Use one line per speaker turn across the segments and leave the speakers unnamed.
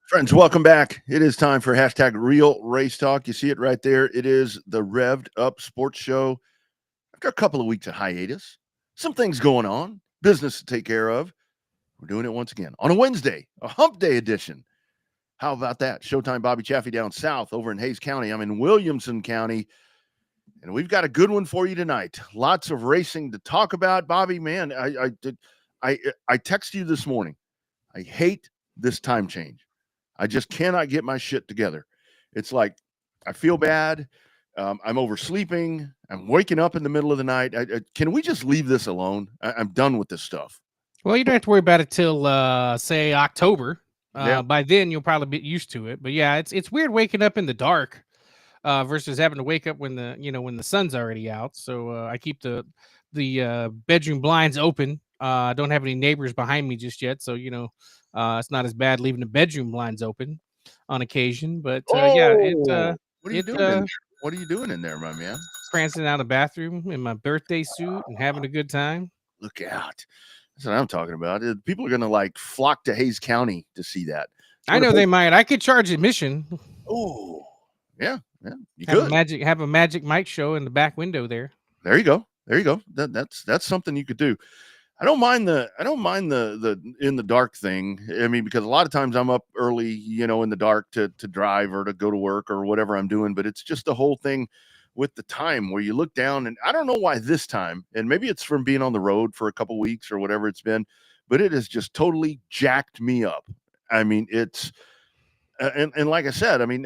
Friends, welcome back. It is time for hashtag Real Race Talk. You see it right there. It is the Revved Up Sports Show. After a couple of weeks of hiatus, some things going on, business to take care of. We're doing it once again on a Wednesday, a hump day edition. How about that? Showtime Bobby Chaffee down south over in Hayes County. I'm in Williamson County, and we've got a good one for you tonight. Lots of racing to talk about. Bobby, man, I texted you this morning. I hate this time change. I just cannot get my shit together. It's like I feel bad. I'm oversleeping. I'm waking up in the middle of the night. Can we just leave this alone? I'm done with this stuff.
Well, you don't have to worry about it till, say, October.
Yeah.
By then, you'll probably be used to it. But yeah, it's weird waking up in the dark versus having to wake up when the sun's already out. So I keep the bedroom blinds open. I don't have any neighbors behind me just yet, so it's not as bad leaving the bedroom blinds open on occasion. But
what are you
doing?
What are you doing in there, my man?
Prancing out of the bathroom in my birthday suit and having a good time.
Look out! That's what I'm talking about. People are gonna flock to Hayes County to see that.
I know they might. I could charge admission.
Oh, yeah. You
have a magic Mike show in the back window there.
There you go. That's something you could do. I don't mind the in the dark thing. I mean, because a lot of times I'm up early, in the dark to drive or to go to work or whatever I'm doing. But it's just the whole thing with the time where you look down, and I don't know why this time, and maybe it's from being on the road for a couple weeks or whatever it's been, but it has just totally jacked me up. I mean, it's and like I said, I mean,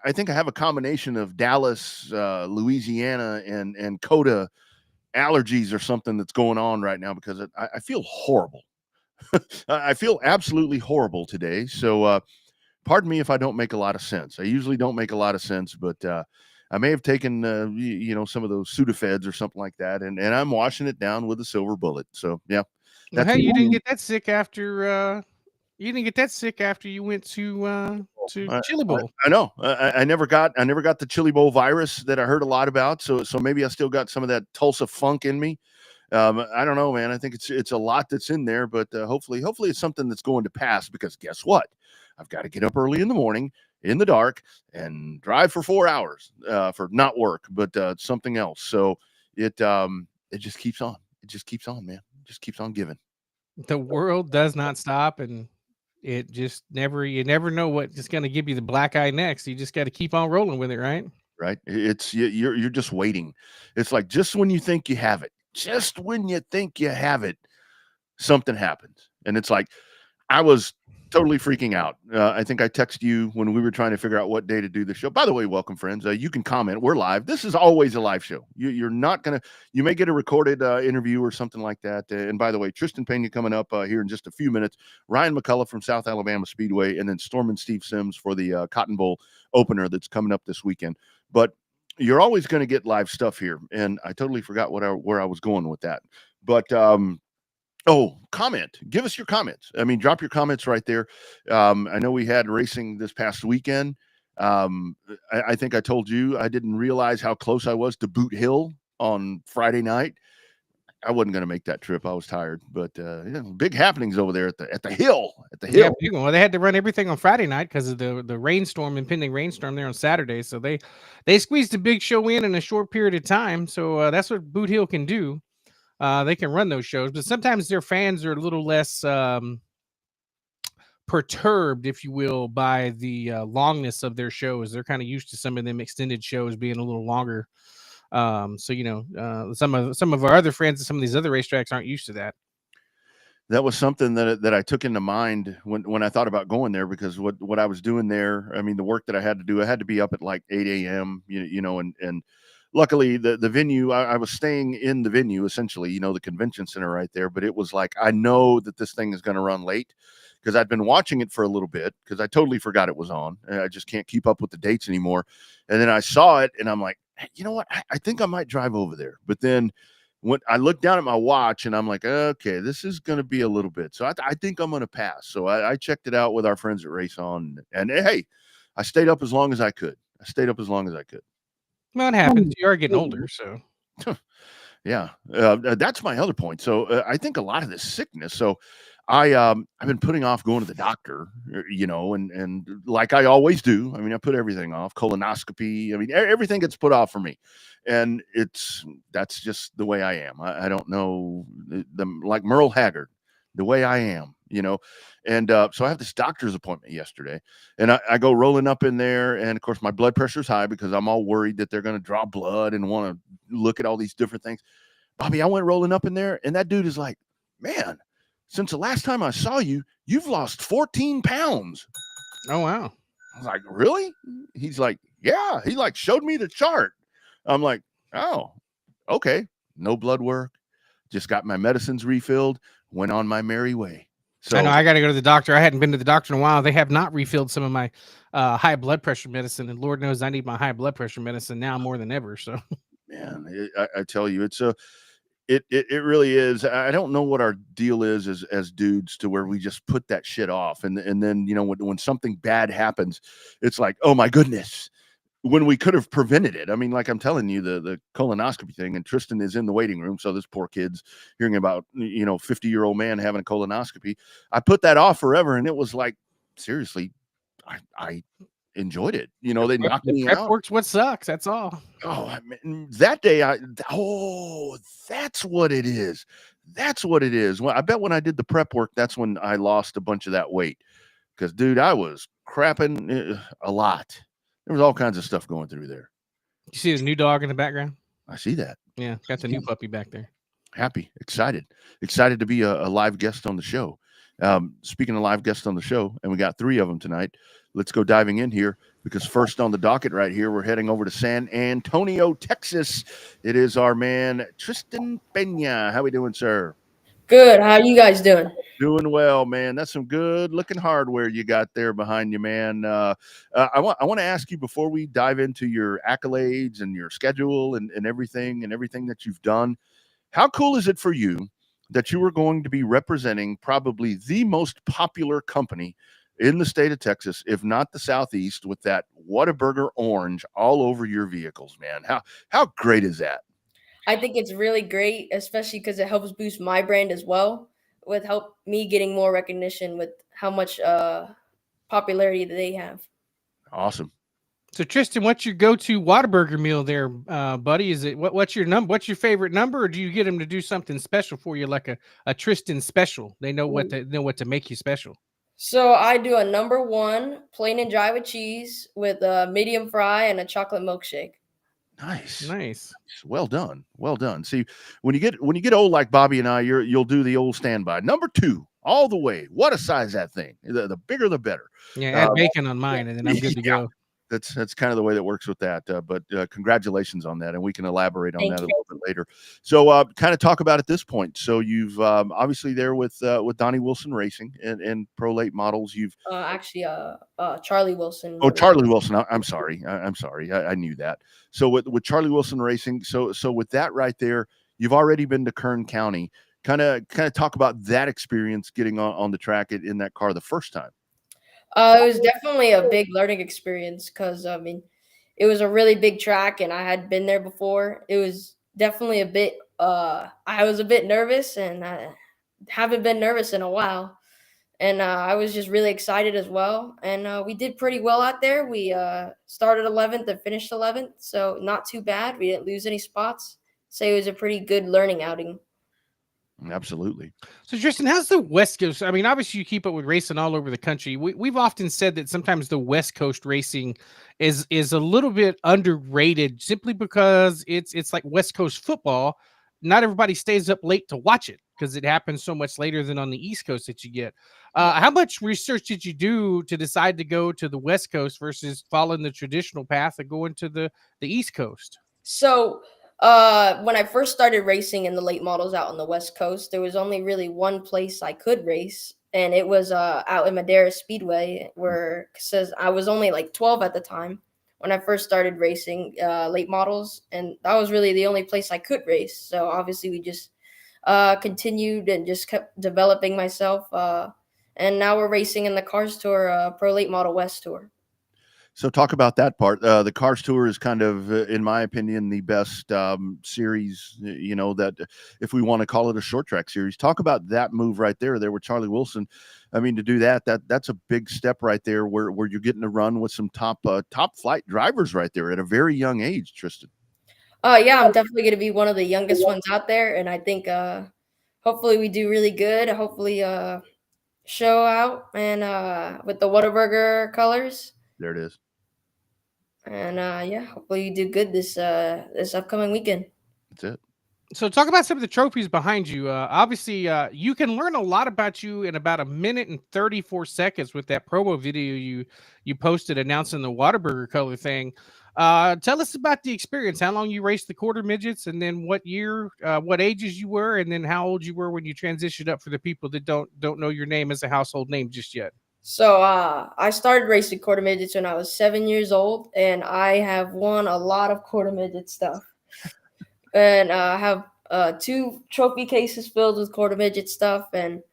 I think I have a combination of Dallas, Louisiana, and Coda allergies or something that's going on right now because I feel horrible. I feel absolutely horrible today. So pardon me if I don't make a lot of sense. I usually don't make a lot of sense, but I may have taken some of those Sudafeds or something like that, and I'm washing it down with a silver bullet. So yeah.
Hey, you didn't get that sick after you went to Chili Bowl.
I know. I never got the Chili Bowl virus that I heard a lot about. So maybe I still got some of that Tulsa funk in me. I don't know, man. I think it's a lot that's in there, but hopefully it's something that's going to pass, because guess what? I've got to get up early in the morning in the dark and drive for 4 hours for not work, but something else. So it just keeps on. It just keeps on, man. It just keeps on giving.
The world does not stop, and it just you never know what's going to give you the black eye next. You just got to keep on rolling with it, right?
Right. It's you're just waiting. It's like just when you think you have it, something happens. And it's like, I was totally freaking out. I think I texted you when we were trying to figure out what day to do the show. By the way, welcome, friends. You can comment. We're live. This is always a live show. You're not going to, you may get a recorded interview or something like that. And by the way, Tristan Pena coming up here in just a few minutes. Ryan McCullough from South Alabama Speedway, and then Storm and Steve Sims for the Cotton Bowl opener that's coming up this weekend. But you're always going to get live stuff here. And I totally forgot where I was going with that. But, oh, comment. Give us your comments. I mean, drop your comments right there. I know we had racing this past weekend. I think I told you I didn't realize how close I was to Boot Hill on Friday night. I wasn't going to make that trip. I was tired, but big happenings over there at the hill.
Yeah, big one. Well, they had to run everything on Friday night because of the rainstorm, impending rainstorm there on Saturday. So they squeezed a big show in a short period of time. So that's what Boot Hill can do. They can run those shows, but sometimes their fans are a little less perturbed, if you will, by the longness of their shows. They're kind of used to some of them extended shows being a little longer. So some of our other friends at some of these other racetracks aren't used to that.
That was something that I took into mind when I thought about going there, because what I was doing there, I mean, the work that I had to do, I had to be up at like 8 a.m., and luckily the venue, I was staying in the venue, essentially, the convention center right there. But it was like, I know that this thing is going to run late, because I'd been watching it for a little bit, because I totally forgot it was on. I just can't keep up with the dates anymore. And then I saw it and I'm like, hey, you know what? I think I might drive over there. But then when I looked down at my watch and I'm like, okay, this is going to be a little bit. So I think I'm going to pass. So I checked it out with our friends at Race On, and hey, I stayed up as long as I could. Well,
it happens. You are getting older, so.
Yeah, that's my other point. So I think a lot of this sickness. So I've been putting off going to the doctor, and like I always do. I mean, I put everything off. Colonoscopy. I mean, everything gets put off for me, and that's just the way I am. I don't know them like Merle Haggard, the way I am, And so I have this doctor's appointment yesterday, and I go rolling up in there, and of course my blood pressure's high because I'm all worried that they're going to draw blood and want to look at all these different things. Bobby, I went rolling up in there, and that dude is like, man, since the last time I saw you, you've lost 14 pounds.
Oh, wow.
I was like, really? He's like, yeah. He like showed me the chart. I'm like, oh, okay. No blood work. Just got my medicines refilled. Went on my merry way. So
I know I got to go to the doctor. I hadn't been to the doctor in a while. They have not refilled some of my high blood pressure medicine, and Lord knows I need my high blood pressure medicine now more than ever. So,
man, I tell you, it really is. I don't know what our deal is as dudes, to where we just put that shit off, and then when something bad happens, it's like, oh my goodness, when we could have prevented it. I mean, like I'm telling you, the colonoscopy thing, and Tristan is in the waiting room, so this poor kid's hearing about 50-year-old man having a colonoscopy. I put that off forever, and it was like, seriously, I enjoyed it. They knocked me out.
Works what sucks. That's all.
Oh, I mean, that day, that's what it is. That's what it is. Well, I bet when I did the prep work, that's when I lost a bunch of that weight. Because, dude, I was crapping a lot. There was all kinds of stuff going through there.
You see the new dog in the background?
I see that.
Yeah, got the new puppy back there.
Happy, excited to be a live guest on the show. Speaking of live guests on the show, and we got 3 of them tonight. Let's go diving in here, because first on the docket right here, we're heading over to San Antonio, Texas. It is our man, Tristan Pena. How we doing, sir?
Good. How you guys doing?
Doing well, man. That's some good looking hardware you got there behind you, man. I want to ask you, before we dive into your accolades and your schedule and everything that you've done, how cool is it for you that you are going to be representing probably the most popular company in the state of Texas, if not the Southeast, with that Whataburger orange all over your vehicles, man? How great is that?
I think it's really great, especially because it helps boost my brand as well, with help me getting more recognition with how much popularity that they have.
Awesome.
So Tristan, what's your go-to Whataburger meal there, buddy? Is it what's your number? What's your favorite number, or do you get them to do something special for you, like a Tristan special? They know what to make you special.
So I do a #1 plain and dry with cheese with a medium fry and a chocolate milkshake.
Nice. Well done. Well done. See, when you get old like Bobby and I, you'll do the old standby. Number 2, all the way. What a size that thing. The bigger the better.
Yeah, add bacon on mine, and then I'm good to go.
That's kind of the way that works with that. But congratulations on that, and we can elaborate on
Thank
that a
you.
little bit later. So, kind of talk about at this point. So you've obviously there with Donnie Wilson Racing and Pro Late Models. You've
Actually, Charlie Wilson.
Charlie Wilson. I'm sorry. I'm sorry. I knew that. So with Charlie Wilson Racing. So with that right there, you've already been to Kern County. Kind of talk about that experience getting on the track in that car the first time.
It was definitely a big learning experience because I mean, it was a really big track, and I had been there before. It was definitely a bit. I was a bit nervous, and I haven't been nervous in a while. And I was just really excited as well. And we did pretty well out there. We started 11th and finished 11th, so not too bad. We didn't lose any spots. So it was a pretty good learning outing.
Absolutely.
So, Tristan, how's the West Coast? I mean, obviously, you keep up with racing all over the country. We've often said that sometimes the West Coast racing is a little bit underrated simply because it's like West Coast football. Not everybody stays up late to watch it because it happens so much later than on the East Coast that you get. How much research did you do to decide to go to the West Coast versus following the traditional path of going to the East Coast?
So when I first started racing in the late models out on the West Coast, there was only really one place I could race, and it was out in Madera Speedway, where says I was only like 12 at the time when I first started racing late models, and that was really the only place I could race. So obviously we just continued and just kept developing myself, and now we're racing in the Cars Tour Pro Late Model West Tour.
So talk about that part. The Cars Tour is kind of, in my opinion, the best series, that if we want to call it a short track series. Talk about that move right there with Charlie Wilson. I mean, to do that's a big step right there where you're getting to run with some top flight drivers right there at a very young age, Tristan.
Yeah, I'm definitely going to be one of the youngest ones out there, and I think hopefully we do really good. Hopefully show out and with the Whataburger colors.
There it is.
And yeah, hopefully you do good this upcoming weekend.
That's it.
So talk about some of the trophies behind you. Obviously, you can learn a lot about you in about 1:34 with that promo video you posted announcing the Whataburger color thing. Tell us about the experience, how long you raced the quarter midgets, and then what year, what ages you were, and then how old you were when you transitioned up for the people that don't know your name as a household name just yet.
So I started racing quarter midgets when I was 7 years old, and I have won a lot of quarter midget stuff. And I have 2 trophy cases filled with quarter midget stuff. And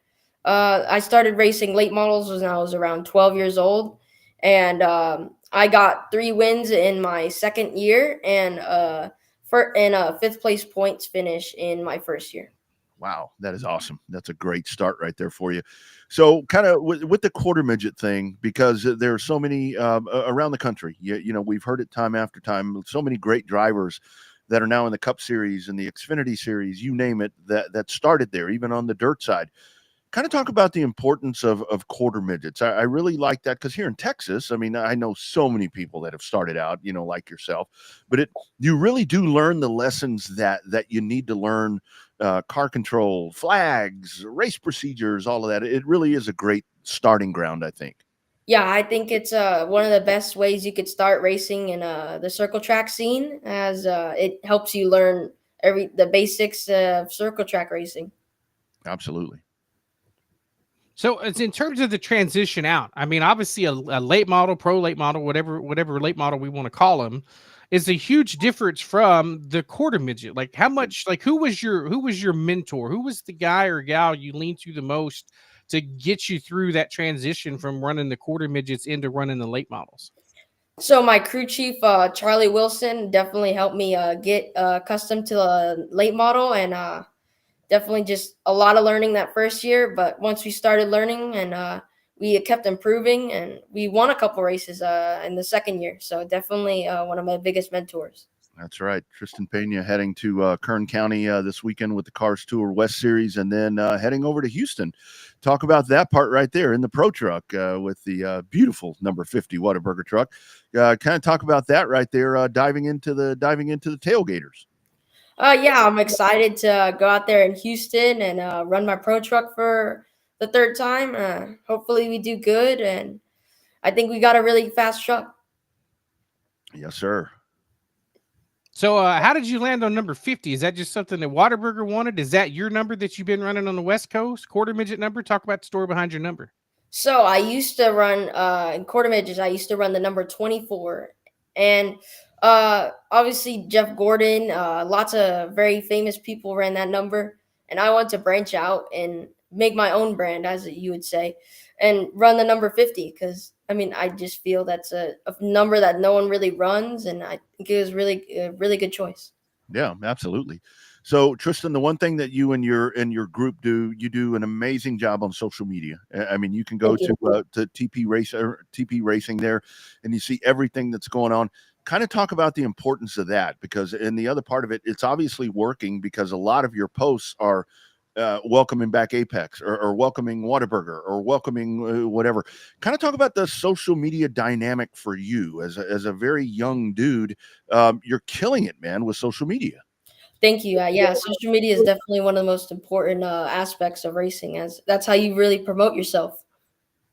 I started racing late models when I was around 12 years old. And I got 3 wins in my second year and a 5th place points finish in my first year.
Wow, that is awesome. That's a great start right there for you. So kind of with the quarter midget thing, because there are so many around the country, we've heard it time after time, so many great drivers that are now in the Cup Series and the Xfinity Series, you name it, that started there, even on the dirt side. Kind of talk about the importance of quarter midgets. I really like that because here in Texas, I mean, I know so many people that have started out, like yourself, but you really do learn the lessons that you need to learn, car control, flags, race procedures, all of that. It really is a great starting ground, I think.
Yeah, I think it's one of the best ways you could start racing in the circle track scene, as it helps you learn the basics of circle track racing.
Absolutely.
So it's in terms of the transition out. I mean, obviously a late model, pro late model, whatever late model we want to call them, is a huge difference from the quarter midget. Like how much, like who was your mentor? Who was the guy or gal you leaned to the most to get you through that transition from running the quarter midgets into running the late models?
So my crew chief, Charlie Wilson, definitely helped me get accustomed to the late model, and definitely just a lot of learning that first year. But once we started learning and we kept improving, and we won a couple races in the second year. So definitely one of my biggest mentors.
That's right. Tristan Pena heading to Kern County this weekend with the Cars Tour West Series, and then heading over to Houston. Talk about that part right there in the Pro Truck with the beautiful number 50 Whataburger truck. Kind of talk about that right there. Diving into the tailgaters.
Yeah, I'm excited to go out there in Houston and run my pro truck for the third time. Hopefully, we do good, and I think we got a really fast truck.
Yes, sir.
So how did you land on number 50? Is that just something that Whataburger wanted? Is that your number that you've been running on the West Coast? Quarter midget number? Talk about the story behind your number.
So I used to run in quarter midgets. I used to run the number 24, and obviously Jeff Gordon, lots of very famous people ran that number, and I want to branch out and make my own brand, as you would say, and run the number 50 because I just feel that's a number that no one really runs, and I think it was really a really good choice.
Yeah, absolutely. So Tristan, the one thing that you and your group do, you do an amazing job on social media. I mean, you can go
Thank you.
to TP Racing there, and you see everything that's going on. Kind of talk about the importance of that, because in the other part of it, it's obviously working because a lot of your posts are welcoming back Apex or welcoming Whataburger or welcoming whatever. Kind of talk about the social media dynamic for you as a very young dude. You're killing it, man, with social media.
Thank you. Yeah, social media is definitely one of the most important aspects of racing, as that's how you really promote yourself.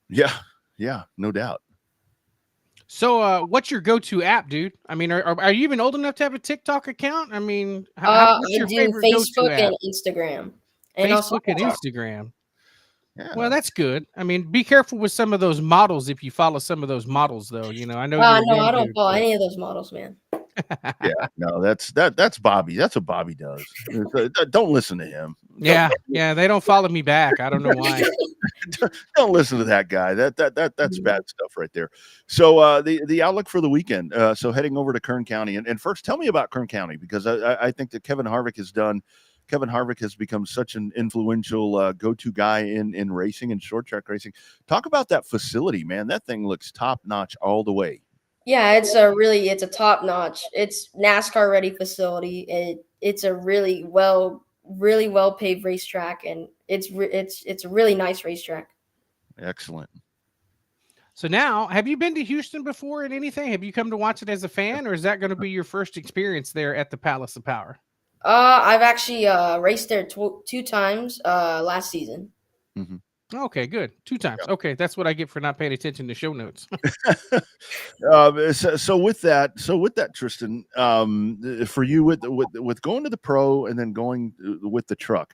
Yeah, no doubt.
So what's your go-to app, dude? I mean, are you even old enough to have a TikTok account? I mean, what's
I
your
do
favorite go-to
Facebook
app?
and Instagram, and also
Facebook and
TikTok.
Instagram.
Yeah.
Well, that's good. I mean, be careful with some of those models if you follow some of those models, though. I know you're a
No,
young
I don't
dude.
follow any of those models, man.
Yeah, no, that's Bobby. That's what Bobby does. Don't listen to him.
Yeah, they don't follow me back. I don't know why.
Don't listen to that guy. That's bad stuff right there. So the outlook for the weekend. So heading over to Kern County, and first tell me about Kern County, because I think that Kevin Harvick has become such an influential go-to guy in racing and short track racing. Talk about that facility, man. That thing looks top notch all the way.
Yeah, it's a top notch. It's NASCAR ready facility. It's a really well paved racetrack, and it's a really nice racetrack.
Excellent.
So now, have you been to Houston before and anything? Have you come to watch it as a fan, or is that going to be your first experience there at the Palace of Power?
I've actually raced there two times last season.
Mm-hmm.
Okay, good. 2 times.
Yeah.
Okay, that's what I get for not paying attention to show notes.
So with that, Tristan, for you with going to the pro and then going with the truck,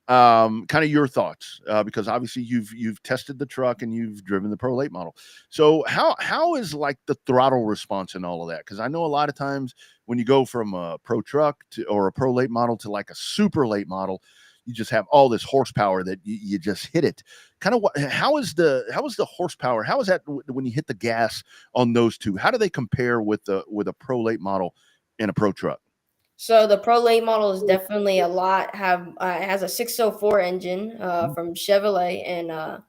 kind of your thoughts, because obviously you've tested the truck and you've driven the pro late model. So how is like the throttle response and all of that? Because I know a lot of times when you go from a pro truck or a pro late model to like a super late model, you just have all this horsepower that you just hit it. Kind of how is the horsepower? How is that when you hit the gas on those two? How do they compare with a pro late model and a pro truck?
So the Pro Late model is definitely a lot. It has a 604 engine from Chevrolet, and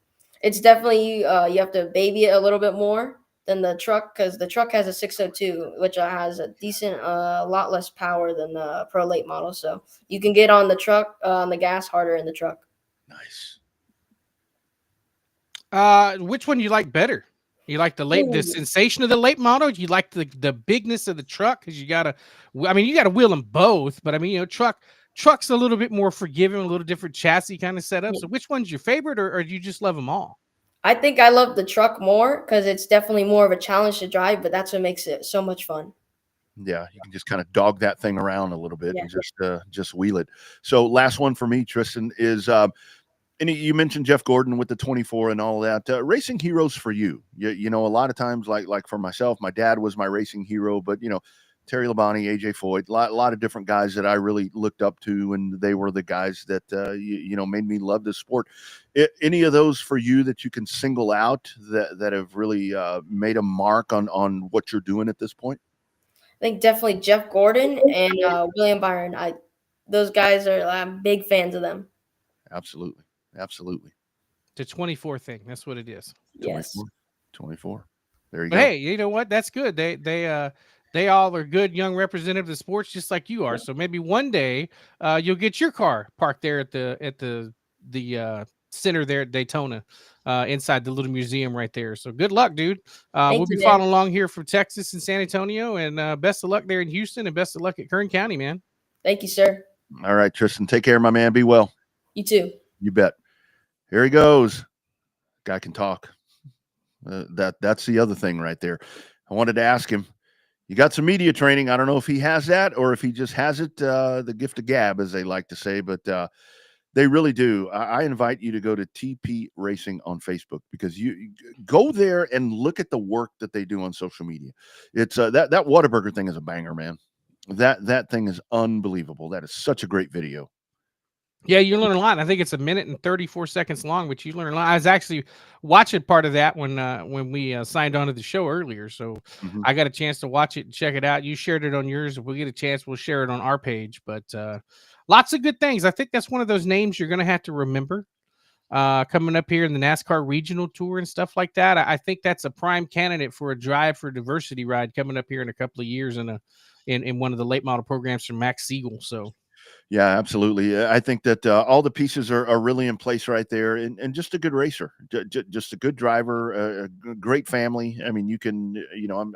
it's definitely you have to baby it a little bit more than the truck, because the truck has a 602, which has a decent, a lot less power than the Pro Late model. So you can get on the truck on the gas harder in the truck.
Nice.
Which one do you like better? You like the sensation of the late model? You like the bigness of the truck? Because you gotta wheel them both, but truck's a little bit more forgiving, a little different chassis kind of setup. So which one's your favorite, or do you just love them all?
I think I love the truck more because it's definitely more of a challenge to drive, but that's what makes it so much fun.
Yeah, you can just kind of dog that thing around a little bit
Yeah.
and just wheel it. So last one for me, Tristan, is and you mentioned Jeff Gordon with the 24 and all that. Racing heroes for you. You know, a lot of times, like for myself, my dad was my racing hero, but Terry Labonte, AJ Foyt, a lot of different guys that I really looked up to, and they were the guys that made me love this sport. Any of those for you that you can single out that have really made a mark on what you're doing at this point?
I think definitely Jeff Gordon and William Byron. Those guys I'm big fans of them.
Absolutely.
The 24 thing. That's what it is.
Yes.
24. There you
But
go.
hey, you know what? That's good. They They all are good young representatives of sports, just like you are. So maybe one day you'll get your car parked there at the center there at Daytona, inside the little museum right there. So good luck, dude. We'll
Thank
be
you, man.
following along here from Texas and San Antonio, and best of luck there in Houston, and best of luck at Kern County, man.
Thank you, sir.
All right, Tristan, take care, my man. Be well.
You too.
You bet. Here he goes. Guy can talk. That's the other thing right there. I wanted to ask him. You got some media training. I don't know if he has that or if he just has it, the gift of gab, as they like to say, but they really do. I invite you to go to TP Racing on Facebook, because you go there and look at the work that they do on social media. It's that Whataburger thing is a banger, man. That thing is unbelievable. That is such a great video.
Yeah, you learn a lot. I think it's 1 minute and 34 seconds long, but you learn a lot. I was actually watching part of that when we signed on to the show earlier, so I got a chance to watch it and check it out. You shared it on yours. If we get a chance, we'll share it on our page. But lots of good things. I think that's one of those names you're going to have to remember coming up here in the NASCAR regional tour and stuff like that. I think that's a prime candidate for a Drive for Diversity ride coming up here in a couple of years in one of the late model programs from Max Siegel. So.
Yeah, absolutely. I think that all the pieces are really in place right there, and just a good racer, just a good driver, a great family. I mean, you can,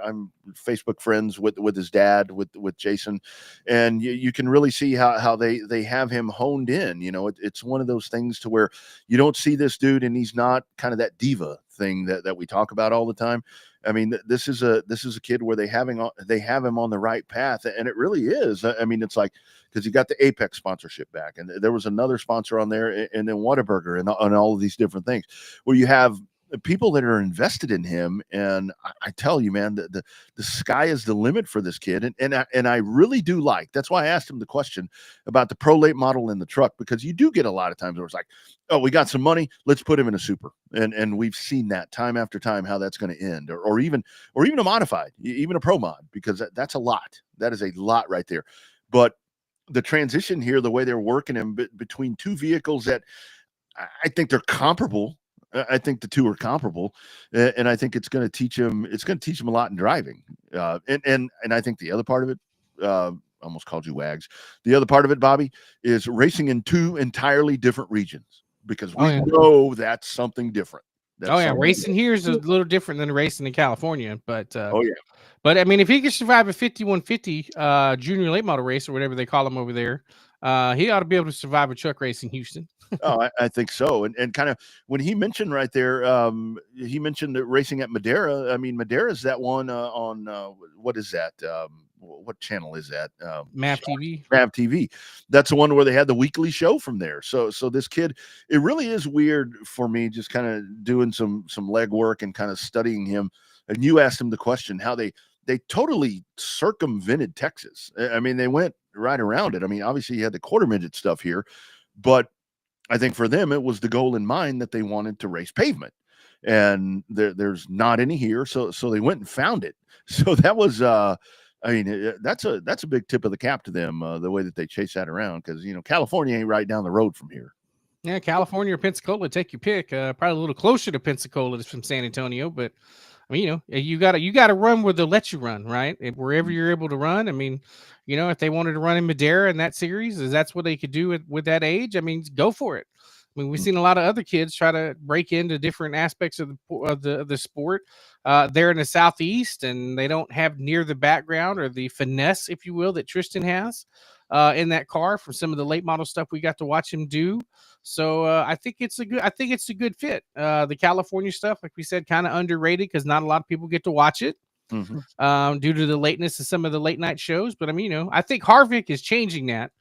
I'm Facebook friends with his dad, with Jason, and you can really see how they have him honed in. It's one of those things to where you don't see this dude, and he's not kind of that diva thing that we talk about all the time. I mean, this is a kid where they have him on the right path, and it really is. I mean, it's like, because you got the Apex sponsorship back, and there was another sponsor on there, and then Whataburger, and all of these different things, where you have people that are invested in him. And I tell you, man, the sky is the limit for this kid, and I really do like. That's why I asked him the question about the pro late model in the truck, because you do get a lot of times where it's like, oh, we got some money, let's put him in a super, and we've seen that time after time how that's going to end, or even a modified, even a pro mod, because that's a lot. That is a lot right there. But the transition here, the way they're working him between two vehicles that I think they're comparable. I think the two are comparable, and I think it's going to teach him. It's going to teach him a lot in driving. And I think the other part of it, almost called you Wags. The other part of it, Bobby, is racing in two entirely different regions, because we know that's something different.
Racing here is a little different than racing in California, but
oh yeah.
But I mean, if he can survive a 5150 junior late model race, or whatever they call them over there, he ought to be able to survive a truck race in Houston.
Oh, I think so. And kind of when he mentioned right there, he mentioned that racing at Madera. I mean, Madera is that one on what is that? What channel is that?
MAV TV.
MAV TV. That's the one where they had the weekly show from there. So this kid, it really is weird for me, just kind of doing some legwork and kind of studying him. And you asked him the question how they totally circumvented Texas. I mean, they went right around it. I mean, obviously you had the quarter midget stuff here, but I think for them, it was the goal in mind that they wanted to race pavement, and there's not any here. So they went and found it. So that was, that's a big tip of the cap to them, the way that they chase that around. Cause California ain't right down the road from here.
Yeah. California or Pensacola, take your pick. Probably a little closer to Pensacola from San Antonio, but I mean, you gotta run where they'll let you run, right? Wherever you're able to run. I mean, if they wanted to run in Madera in that series, that's what they could do with that age. I mean, go for it. I mean, we've seen a lot of other kids try to break into different aspects of the sport. They're in the Southeast, and they don't have near the background or the finesse, if you will, that Tristan has in that car from some of the late model stuff we got to watch him do. So I think it's a good fit. The California stuff, like we said, kind of underrated because not a lot of people get to watch it due to the lateness of some of the late night shows. But I mean, I think Harvick is changing that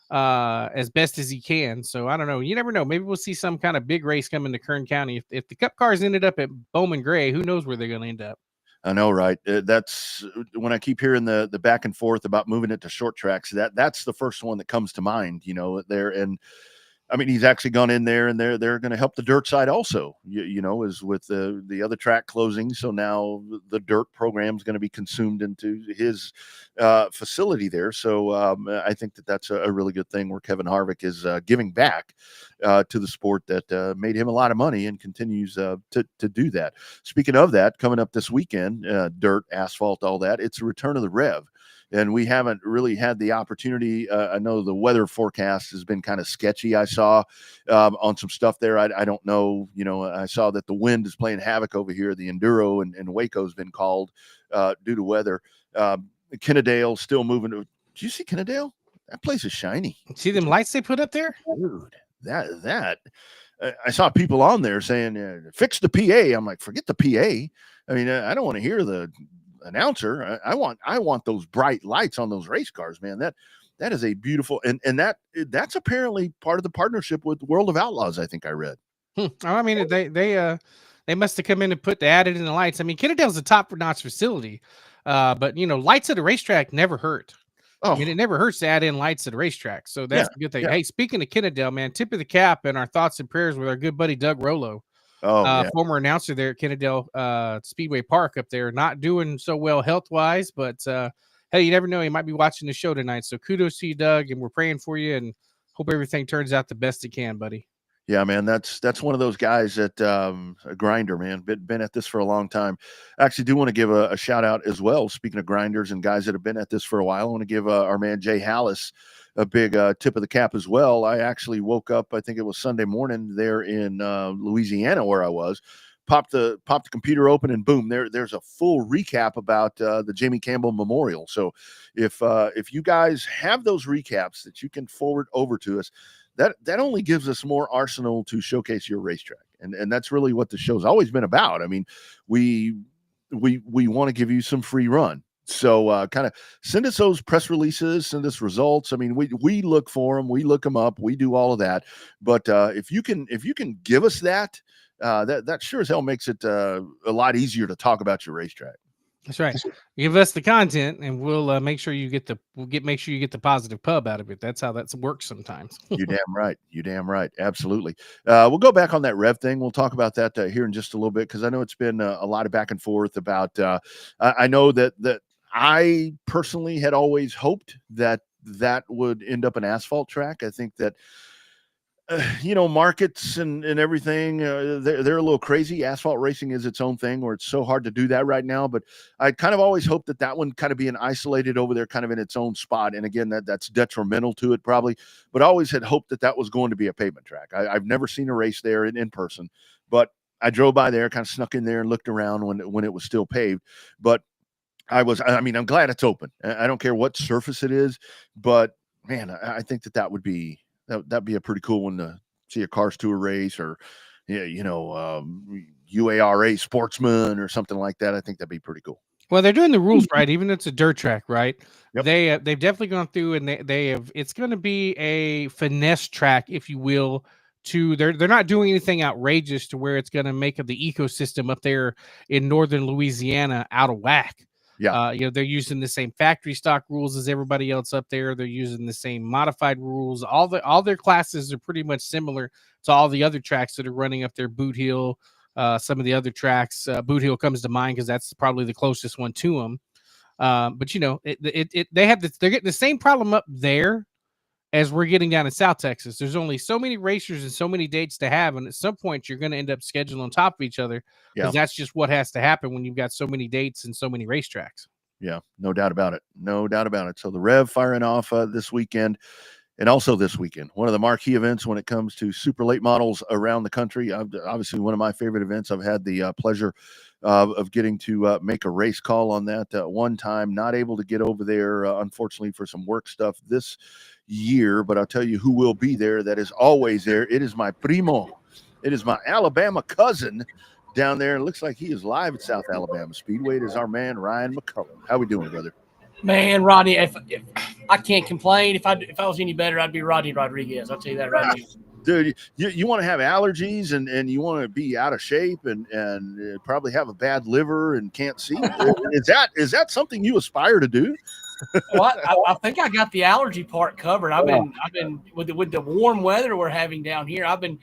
as best as he can. So I don't know. You never know. Maybe we'll see some kind of big race come into Kern County. If the Cup cars ended up at Bowman Gray, who knows where they're going to end up.
I know, right? That's when I keep hearing the back and forth about moving it to short tracks. That's the first one that comes to mind, there. And I mean, he's actually gone in there, and they're going to help the dirt side also. You know, is with the other track closing, so now the dirt program is going to be consumed into his facility there. So I think that's a really good thing where Kevin Harvick is giving back to the sport that made him a lot of money and continues to do that. Speaking of that, coming up this weekend, dirt, asphalt, all that, it's the return of the Rev. And we haven't really had the opportunity. I know the weather forecast has been kind of sketchy. I saw on some stuff there. I don't know. You know, I saw that the wind is playing havoc over here. The Enduro and Waco has been called due to weather. Kennedale still moving. Did you see Kennedale? That place is shiny.
See them lights they put up there?
Dude, that. I saw people on there saying, fix the PA. I'm like, forget the PA. I mean, I don't want to hear the announcer. I want those bright lights on those race cars, man. That is a beautiful, and that's apparently part of the partnership with World of Outlaws. I think I read.
I mean, they must have come in and put the added in the lights. I mean, Kennedale's a top-notch facility, but you know, lights at the racetrack never hurt.
Oh,
I mean, it never hurts to add in lights at a racetrack, so that's a good thing.
Yeah.
Hey, speaking of Kennedale, man, tip of the cap and our thoughts and prayers with our good buddy Doug Rollo. Former announcer there at Kennedale Speedway Park up there, not doing so well health-wise, but hey, you never know, he might be watching the show tonight. So kudos to you, Doug, and we're praying for you and hope everything turns out the best it can, buddy.
Yeah, man, that's one of those guys that a grinder, man, been at this for a long time. I actually do want to give a shout out as well. Speaking of grinders and guys that have been at this for a while, I want to give our man Jay Hallis a big tip of the cap as well. I actually woke up, I think it was Sunday morning there in Louisiana where I was, popped the computer open, and boom, there's a full recap about the Jamie Campbell Memorial. So if you guys have those recaps that you can forward over to us, that only gives us more arsenal to showcase your racetrack. And that's really what the show's always been about. I mean, we want to give you some free run. So kind of send us those press releases, send us results. I mean, we look for them, we look them up, we do all of that. But if you can give us that, that sure as hell makes it a lot easier to talk about your racetrack.
That's right. Give us the content, and we'll make sure you get the positive pub out of it. That's how that works sometimes.
You damn right. You damn right. Absolutely. We'll go back on that Rev thing. We'll talk about that here in just a little bit, because I know it's been a lot of back and forth about. I know that I personally had always hoped that would end up an asphalt track. I think that. You know, markets and everything, they're a little crazy. Asphalt racing is its own thing, where it's so hard to do that right now. But I kind of always hoped that one kind of being isolated over there, kind of in its own spot. And again, that's detrimental to it probably. But I always had hoped that was going to be a pavement track. I've never seen a race there in person, but I drove by there, kind of snuck in there and looked around when it was still paved. But I'm glad it's open. I don't care what surface it is, but man, I think that would be. That'd be a pretty cool one to see a Cars Tour race, or UARA Sportsman or something like that. I think that'd be pretty cool.
Well, they're doing the rules right, even if it's a dirt track, right?
Yep.
They've definitely gone through, and they have. It's going to be a finesse track, if you will. They're not doing anything outrageous to where it's going to make the ecosystem up there in northern Louisiana out of whack.
Yeah.
They're using the same factory stock rules as everybody else up there. They're using the same modified rules. All their classes are pretty much similar to all the other tracks that are running up there. Boot Hill, some of the other tracks. Boot Hill comes to mind because that's probably the closest one to them. But they're getting the same problem up there as we're getting down in South Texas. There's only so many racers and so many dates to have, and at some point you're going to end up scheduling on top of each other, because that's just what has to happen when you've got so many dates and so many racetracks.
Yeah, no doubt about it. No doubt about it. So the Rev firing off this weekend, and also this weekend, one of the marquee events when it comes to super late models around the country. Obviously, one of my favorite events. I've had the pleasure of getting to make a race call on that one time. Not able to get over there, unfortunately, for some work stuff this year, but I'll tell you who will be there. That is always there. It is my primo. It is my Alabama cousin down there. It looks like he is live at South Alabama Speedway. It is our man Ryan McCullough. How we doing, brother?
Man, Rodney, if I can't complain. If I was any better, I'd be Rodney Rodriguez. I'll tell you that right now.
Dude, you want to have allergies and you want to be out of shape and probably have a bad liver and can't see. Is that something you aspire to do?
Well, I think I got the allergy part covered. I've been with the warm weather we're having down here. I've been,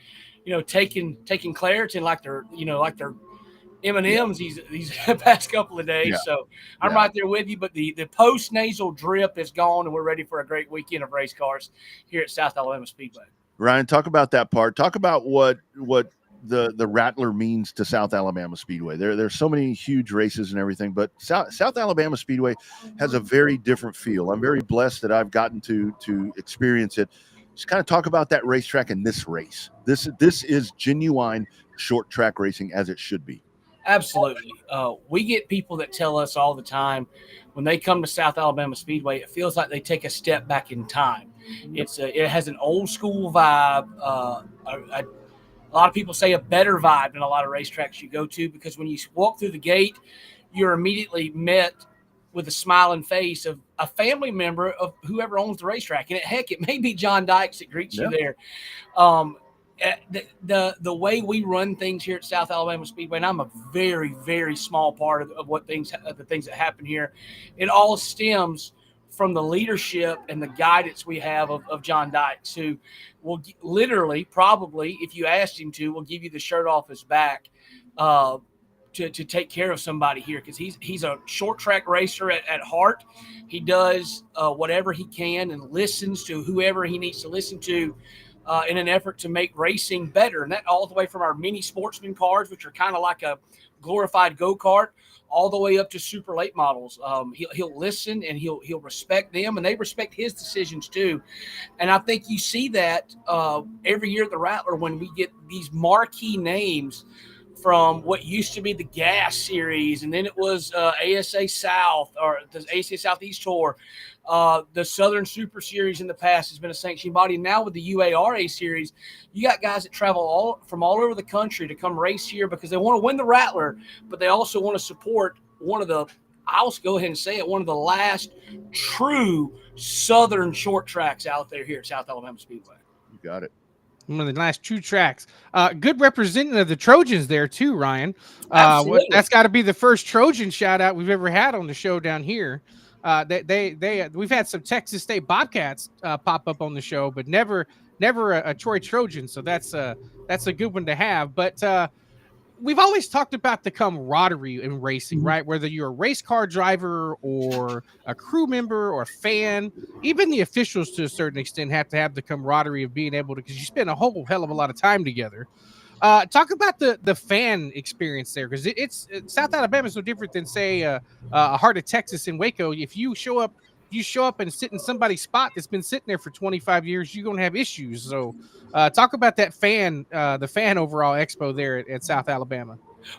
taking Claritin like they're M&Ms these past couple of days.
Yeah.
So I'm
Yeah.
right there with you. But the post nasal drip is gone, and we're ready for a great weekend of race cars here at South Alabama Speedway.
Ryan, talk about that part. Talk about what the Rattler means to South Alabama Speedway. There's so many huge races and everything, but South Alabama Speedway has a very different feel. I'm very blessed that I've gotten to experience it. Just kind of talk about that racetrack and this race. This is genuine short track racing as it should be.
Absolutely. We get people that tell us all the time when they come to South Alabama Speedway, it feels like they take a step back in time. It has an old school vibe. A lot of people say a better vibe than a lot of racetracks you go to, because when you walk through the gate, you're immediately met with a smiling face of a family member of whoever owns the racetrack. And heck, it may be John Dykes that greets you there. The way we run things here at South Alabama Speedway, and I'm a very, very small part of the things that happen here, it all stems from the leadership and the guidance we have of John Dykes, who will literally, probably, if you asked him to, will give you the shirt off his back to take care of somebody here, because he's a short track racer at heart. He does whatever he can and listens to whoever he needs to listen to in an effort to make racing better. And that all the way from our mini sportsman cars, which are kind of like a glorified go-kart, all the way up to super late models. He'll listen and he'll respect them, and they respect his decisions too. And I think you see that every year at the Rattler when we get these marquee names from what used to be the Gas Series, and then it was ASA South, or the ASA Southeast Tour. The Southern Super Series in the past has been a sanctioning body. Now with the UARA Series, you got guys that travel from all over the country to come race here because they want to win the Rattler, but they also want to support one of the, I'll go ahead and say it, one of the last true Southern short tracks out there here at South Alabama Speedway.
You got it.
One of the last true tracks. Good representative of the Trojans there too, Ryan.
Absolutely.
That's got to be the first Trojan shout out we've ever had on the show down here. We've had some Texas State Bobcats pop up on the show, but never a Troy Trojan. So that's a good one to have. But we've always talked about the camaraderie in racing, right? Whether you're a race car driver or a crew member or a fan, even the officials to a certain extent have to have the camaraderie of being able to, because you spend a whole hell of a lot of time together. Talk about the fan experience there, because it's South Alabama is no different than say a Heart of Texas in Waco. If you show up and sit in somebody's spot that's been sitting there for 25 years, you're gonna have issues. So talk about that the fan overall expo there at South Alabama.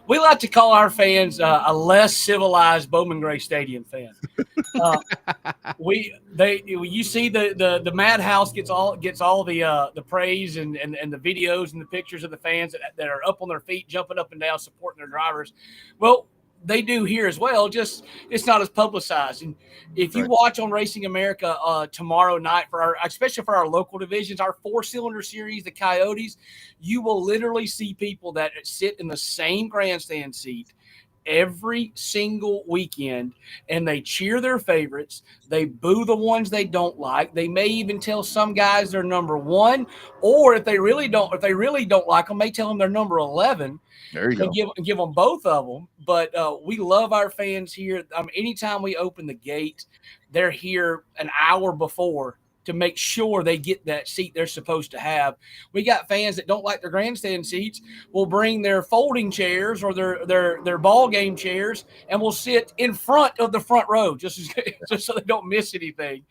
We like to call our fans a less civilized Bowman Gray Stadium fan. You see the Madhouse gets all the praise and the videos and the pictures of the fans that are up on their feet, jumping up and down, supporting their drivers. Well, they do here as well, just it's not as publicized. And if you watch on Racing America tomorrow night, especially for our local divisions, our 4-cylinder series, the Coyotes, you will literally see people that sit in the same grandstand seat every single weekend, and they cheer their favorites. They boo the ones they don't like. They may even tell some guys they're number 1, or if they really don't like them, they tell them they're number 11.
There you go.
Give them both of them. But we love our fans here. Anytime we open the gate, they're here an hour before to make sure they get that seat they're supposed to have. We got fans that don't like their grandstand seats, will bring their folding chairs or their ball game chairs, and will sit in front of the front row just so they don't miss anything.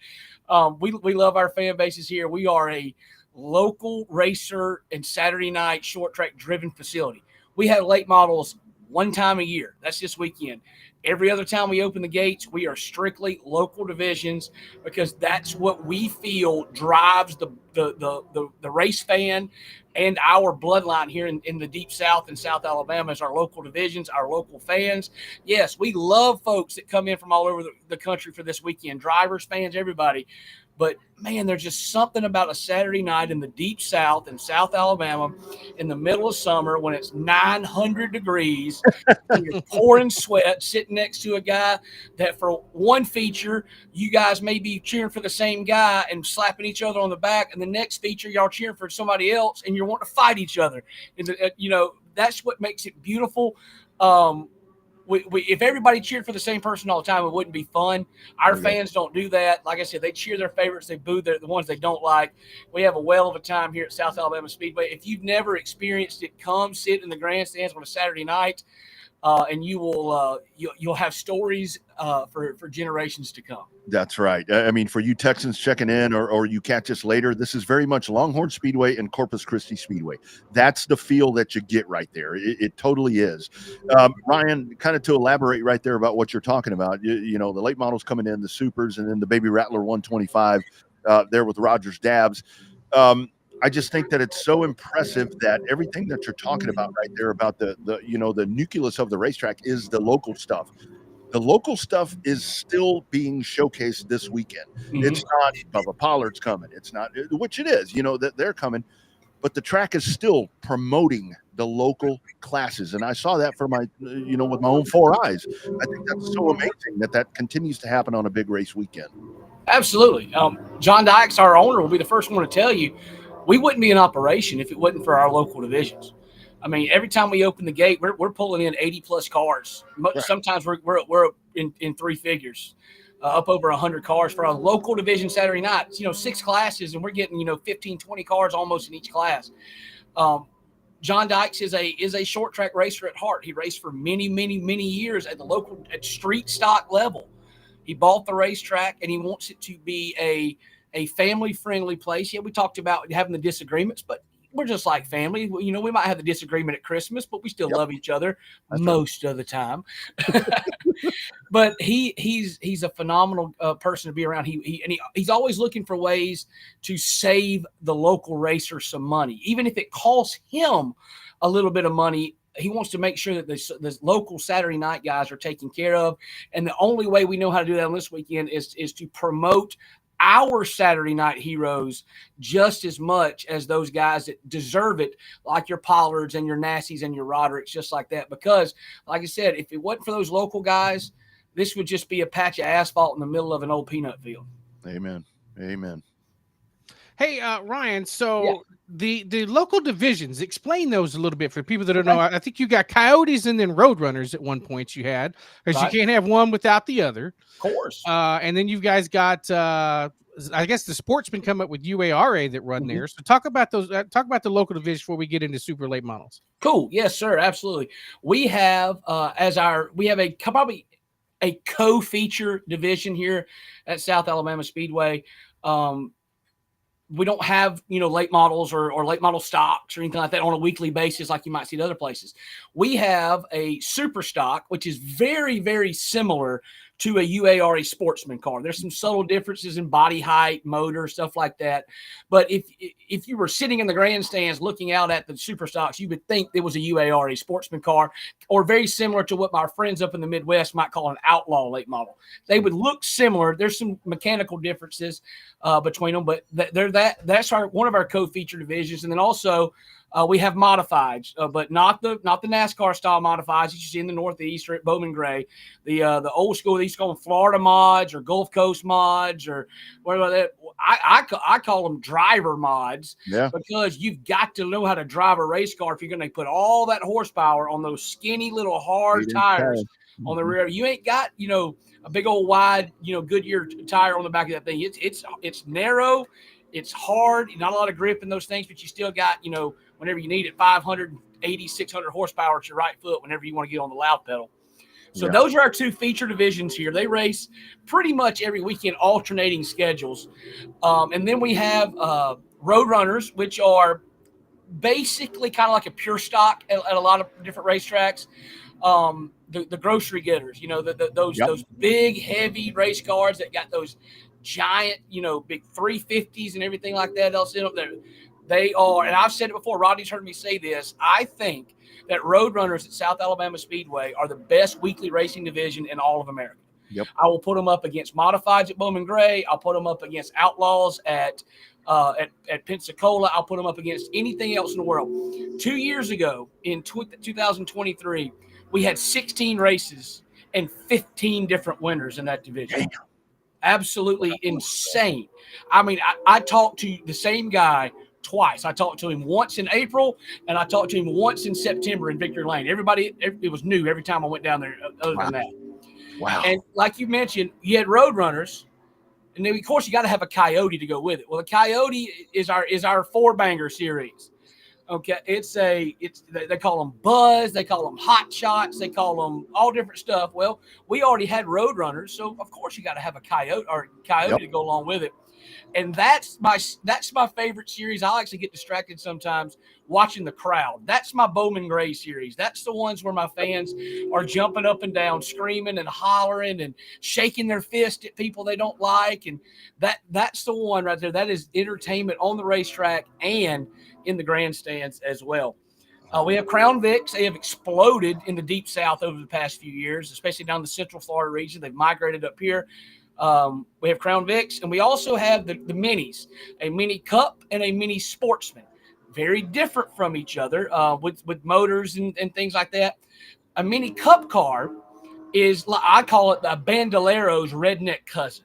We love our fan bases here. We are a local racer and Saturday night short track driven facility. We have late models one time a year. That's this weekend. Every other time we open the gates, we are strictly local divisions, because that's what we feel drives the race fan and our bloodline here in the Deep South and South Alabama is our local divisions, our local fans. Yes, we love folks that come in from all over the country for this weekend, drivers, fans, everybody. But man, there's just something about a Saturday night in the deep South in South Alabama in the middle of summer when it's 900 degrees and you're pouring sweat sitting next to a guy that for one feature, you guys may be cheering for the same guy and slapping each other on the back. And the next feature, y'all cheering for somebody else and you're wanting to fight each other. That's what makes it beautiful. If everybody cheered for the same person all the time, it wouldn't be fun. Our fans don't do that. Like I said, they cheer their favorites. They boo the ones they don't like. We have a whale of a time here at South Alabama Speedway. If you've never experienced it, come sit in the grandstands on a Saturday night, and you will you'll have stories for generations to come.
That's right. I mean, for you Texans checking in or you catch us later, this is very much Longhorn Speedway and Corpus Christi Speedway. That's the feel that you get right there. It totally is. Ryan, kind of to elaborate right there about what you're talking about, you know, the late models coming in, the supers, and then the Baby Rattler 125 there with Rogers Dabs. I just think that it's so impressive that everything that you're talking about right there about the nucleus of the racetrack is the local stuff. The local stuff is still being showcased this weekend.
Mm-hmm.
It's not Bubba Pollard's coming. It's not, which it is, you know, that they're coming, but the track is still promoting the local classes. And I saw that for my, with my own 4 eyes. I think that's so amazing that continues to happen on a big race weekend.
Absolutely. John Dykes, our owner, will be the first one to tell you we wouldn't be in operation if it wasn't for our local divisions. I mean, every time we open the gate, we're pulling in 80 plus cars. Sometimes we're in three figures, up over 100 cars for a local division Saturday night. 6 classes, and we're getting 15, 20 cars almost in each class. John Dykes is a short track racer at heart. He raced for many, many, many years at at street stock level. He bought the racetrack and he wants it to be a family friendly place. Yeah, we talked about having the disagreements, but we're just like family. We might have the disagreement at Christmas, but we still love each other most of the time. But he's a phenomenal person to be around. He's always looking for ways to save the local racer some money, even if it costs him a little bit of money. He wants to make sure that the local Saturday night guys are taken care of. And the only way we know how to do that on this weekend is to promote our Saturday night heroes just as much as those guys that deserve it, like your Pollards and your Nassies and your Rodericks, just like that. Because, like I said, if it wasn't for those local guys, this would just be a patch of asphalt in the middle of an old peanut field.
Amen.
Hey, Ryan, so the local divisions, explain those a little bit for people that don't know. I think you got Coyotes and then Roadrunners at one point you had, because you can't have one without the other.
Of course.
And then you guys got, I guess the Sportsmen come up with UARA that run there. So talk about those. Talk about the local division before we get into super late models.
Cool. Yes, sir. Absolutely. We have probably a co-feature division here at South Alabama Speedway. We don't have, late models or late model stocks or anything like that on a weekly basis like you might see at other places. We have a super stock, which is very, very similar to a UARA Sportsman car. There's some subtle differences in body height, motor, stuff like that. But if you were sitting in the grandstands looking out at the super stocks, you would think it was a UARA Sportsman car, or very similar to what my friends up in the Midwest might call an outlaw late model. They would look similar. There's some mechanical differences between them, but that's one of our co-feature divisions. And then also we have modifieds, but not the NASCAR style modifieds that you see in the Northeast or at Bowman Gray. The old school, they used to call them Florida mods or Gulf Coast mods or whatever that. I call them driver mods, because you've got to know how to drive a race car if you're going to put all that horsepower on those skinny little hard tires on the rear. You ain't got a big old wide Goodyear tire on the back of that thing. It's narrow, it's hard, not a lot of grip in those things, but you still got whenever you need it, 580, 600 horsepower at your right foot whenever you want to get on the loud pedal. So those are our two feature divisions here. They race pretty much every weekend, alternating schedules. And then we have Roadrunners, which are basically kind of like a pure stock at a lot of different racetracks. The grocery getters, those big, heavy race cars that got those giant, big 350s and everything like that else in them. They are, and I've said it before, Rodney's heard me say this, I think that Roadrunners at South Alabama Speedway are the best weekly racing division in all of America.
Yep.
I will put them up against Modifieds at Bowman Gray. I'll put them up against Outlaws at Pensacola. I'll put them up against anything else in the world. 2 years ago, in 2023, we had 16 races and 15 different winners in that division.
Damn.
Absolutely insane. I mean, I talked to the same guy twice. I talked to him once in April, and I talked to him once in September in Victory Lane. It was new every time I went down there, other than that.
Wow.
And like you mentioned, you had road runners, and then of course you got to have a coyote to go with it. Well, the coyote is our 4-banger series. Okay, they call them Buzz, they call them Hot Shots, they call them all different stuff. Well, we already had road runners, so of course you got to have a coyote to go along with it. And that's my favorite series. I actually get distracted sometimes watching the crowd. That's my Bowman Gray series. That's the ones where my fans are jumping up and down, screaming and hollering and shaking their fist at people they don't like. And that's the one right there. That is entertainment on the racetrack and in the grandstands as well. We have Crown Vics. They have exploded in the Deep South over the past few years, especially down the Central Florida region. They've migrated up here. We have Crown Vics, and we also have the minis, a mini cup and a mini sportsman. Very different from each other with motors and things like that. A mini cup car is, I call it the Bandolero's redneck cousin.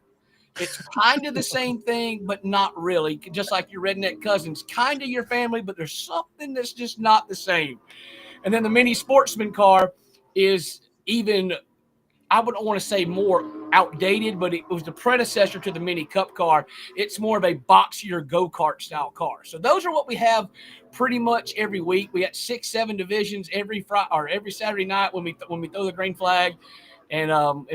It's kind of the same thing, but not really. Just like your redneck cousin's kind of your family, but there's something that's just not the same. And then the mini sportsman car is even, I wouldn't want to say more outdated, but it was the predecessor to the mini cup car. It's more of a boxier go-kart style car. So those are what we have pretty much every week. We got 6-7 divisions every Friday or every Saturday night when we throw the green flag. And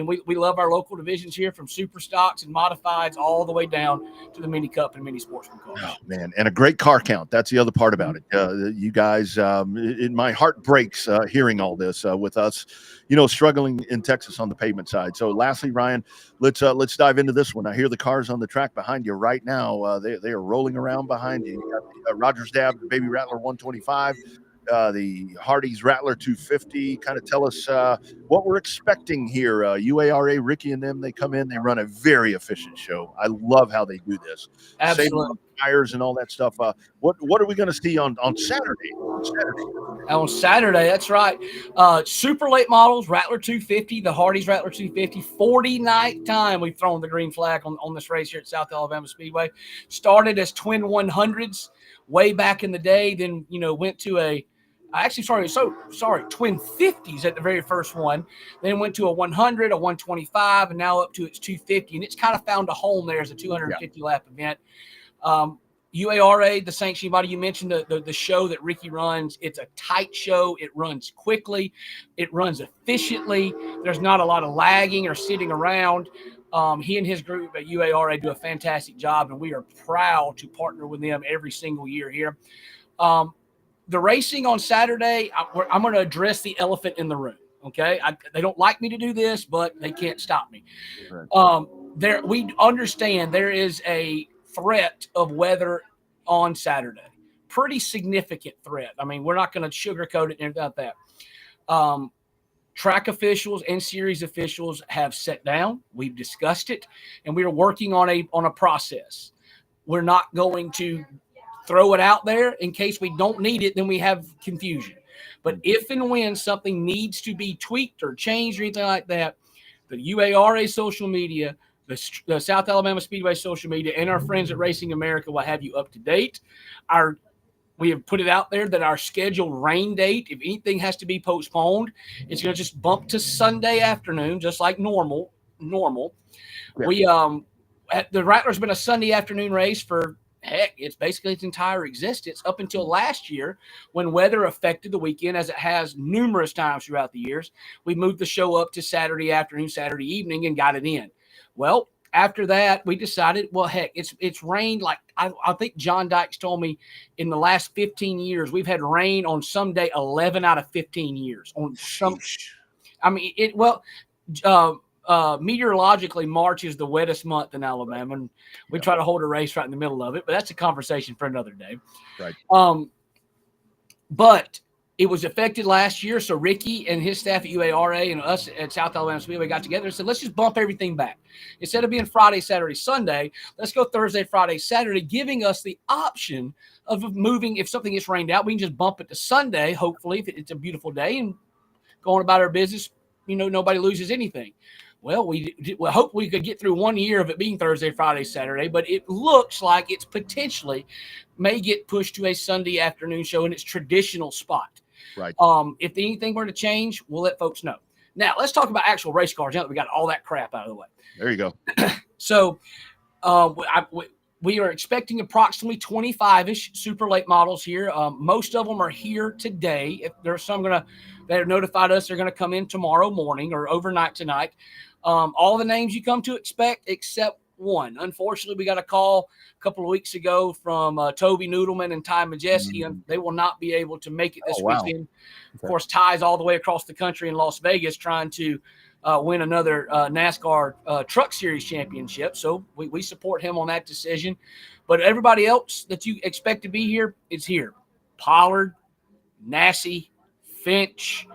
we love our local divisions here, from super stocks and modifieds all the way down to the mini cup and mini sportsman cars.
Oh, man, and a great car count. That's the other part about it. You guys, my heart breaks hearing all this with us, struggling in Texas on the pavement side. So, lastly, Ryan, let's dive into this one. I hear the cars on the track behind you right now. They are rolling around behind you. You got the Rogers Dab Baby Rattler 125. The Hardy's Rattler 250. Kind of tell us what we're expecting here. UARA, Ricky and them, they come in, they run a very efficient show. I love how they do this.
Absolutely.
Tires and all that stuff. What are we going to see on Saturday?
On Saturday, that's right. Super late models, Rattler 250, the Hardy's Rattler 250. 49th time we've thrown the green flag on this race here at South Alabama Speedway. Started as twin 100s way back in the day, then went to twin 50s at the very first one, then went to a 100, a 125, and now up to its 250, and it's kind of found a home there as a 250 lap event. UARA, the sanctioning body, you mentioned the show that Ricky runs. It's a tight show. It runs quickly. It runs efficiently. There's not a lot of lagging or sitting around. He and his group at UARA do a fantastic job, and we are proud to partner with them every single year here. The racing on Saturday, I'm going to address the elephant in the room. Okay, they don't like me to do this, but they can't stop me. Right. We understand there is a threat of weather on Saturday. Pretty significant threat. I mean, we're not going to sugarcoat it and about that. Track officials and series officials have sat down. We've discussed it, and we are working on a process. We're not going to throw it out there in case we don't need it, then we have confusion. But if and when something needs to be tweaked or changed or anything like that, the UARA social media, the South Alabama Speedway social media, and our friends at Racing America will have you up to date. We have put it out there that our scheduled rain date, if anything has to be postponed, it's going to just bump to Sunday afternoon, just like normal. Yeah. The Rattler's been a Sunday afternoon race for, it's basically its entire existence up until last year when weather affected the weekend, as it has numerous times throughout the years. We moved the show up to Saturday afternoon, Saturday evening, and got it in. Well, after that, we decided, it's rained like I think John Dykes told me in the last 15 years, we've had rain on some day 11 out of 15 years. On some, I mean, meteorologically, March is the wettest month in Alabama, and we try to hold a race right in the middle of it, but that's a conversation for another day.
Right.
But It was affected last year, so Ricky and his staff at UARA and us at South Alabama Speedway got together and said, let's just bump everything back. Instead of being Friday, Saturday, Sunday, let's go Thursday, Friday, Saturday, giving us the option of moving. If something gets rained out, we can just bump it to Sunday, hopefully, if it's a beautiful day, and going about our business, nobody loses anything. Well, we hope we could get through 1 year of it being Thursday, Friday, Saturday, but it looks like it's potentially may get pushed to a Sunday afternoon show in its traditional spot.
Right.
If anything were to change, we'll let folks know. Now, let's talk about actual race cars now that we got all that crap out of the way.
There you go.
So we are expecting approximately 25-ish super late models here. Most of them are here today. If there's some that have notified us they're going to come in tomorrow morning or overnight tonight. All the names you come to expect except one. Unfortunately, we got a call a couple of weeks ago from Toby Noodleman and Ty Majeski, and they will not be able to make it this weekend. Of course, Ty's all the way across the country in Las Vegas trying to win another NASCAR Truck Series championship. So we support him on that decision. But everybody else that you expect to be here is here. Pollard, Nassy, Finch,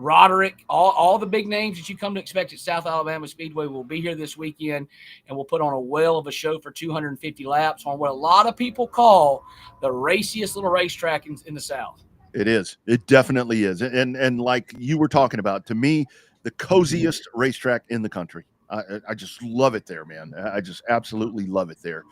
Roderick, all the big names that you come to expect at South Alabama Speedway will be here this weekend, and we'll put on a whale of a show for 250 laps on what a lot of people call the raciest little racetrack in the South.
It is. It definitely is. And like you were talking about, to me, the coziest racetrack in the country. I just love it there, man. I just absolutely love it there.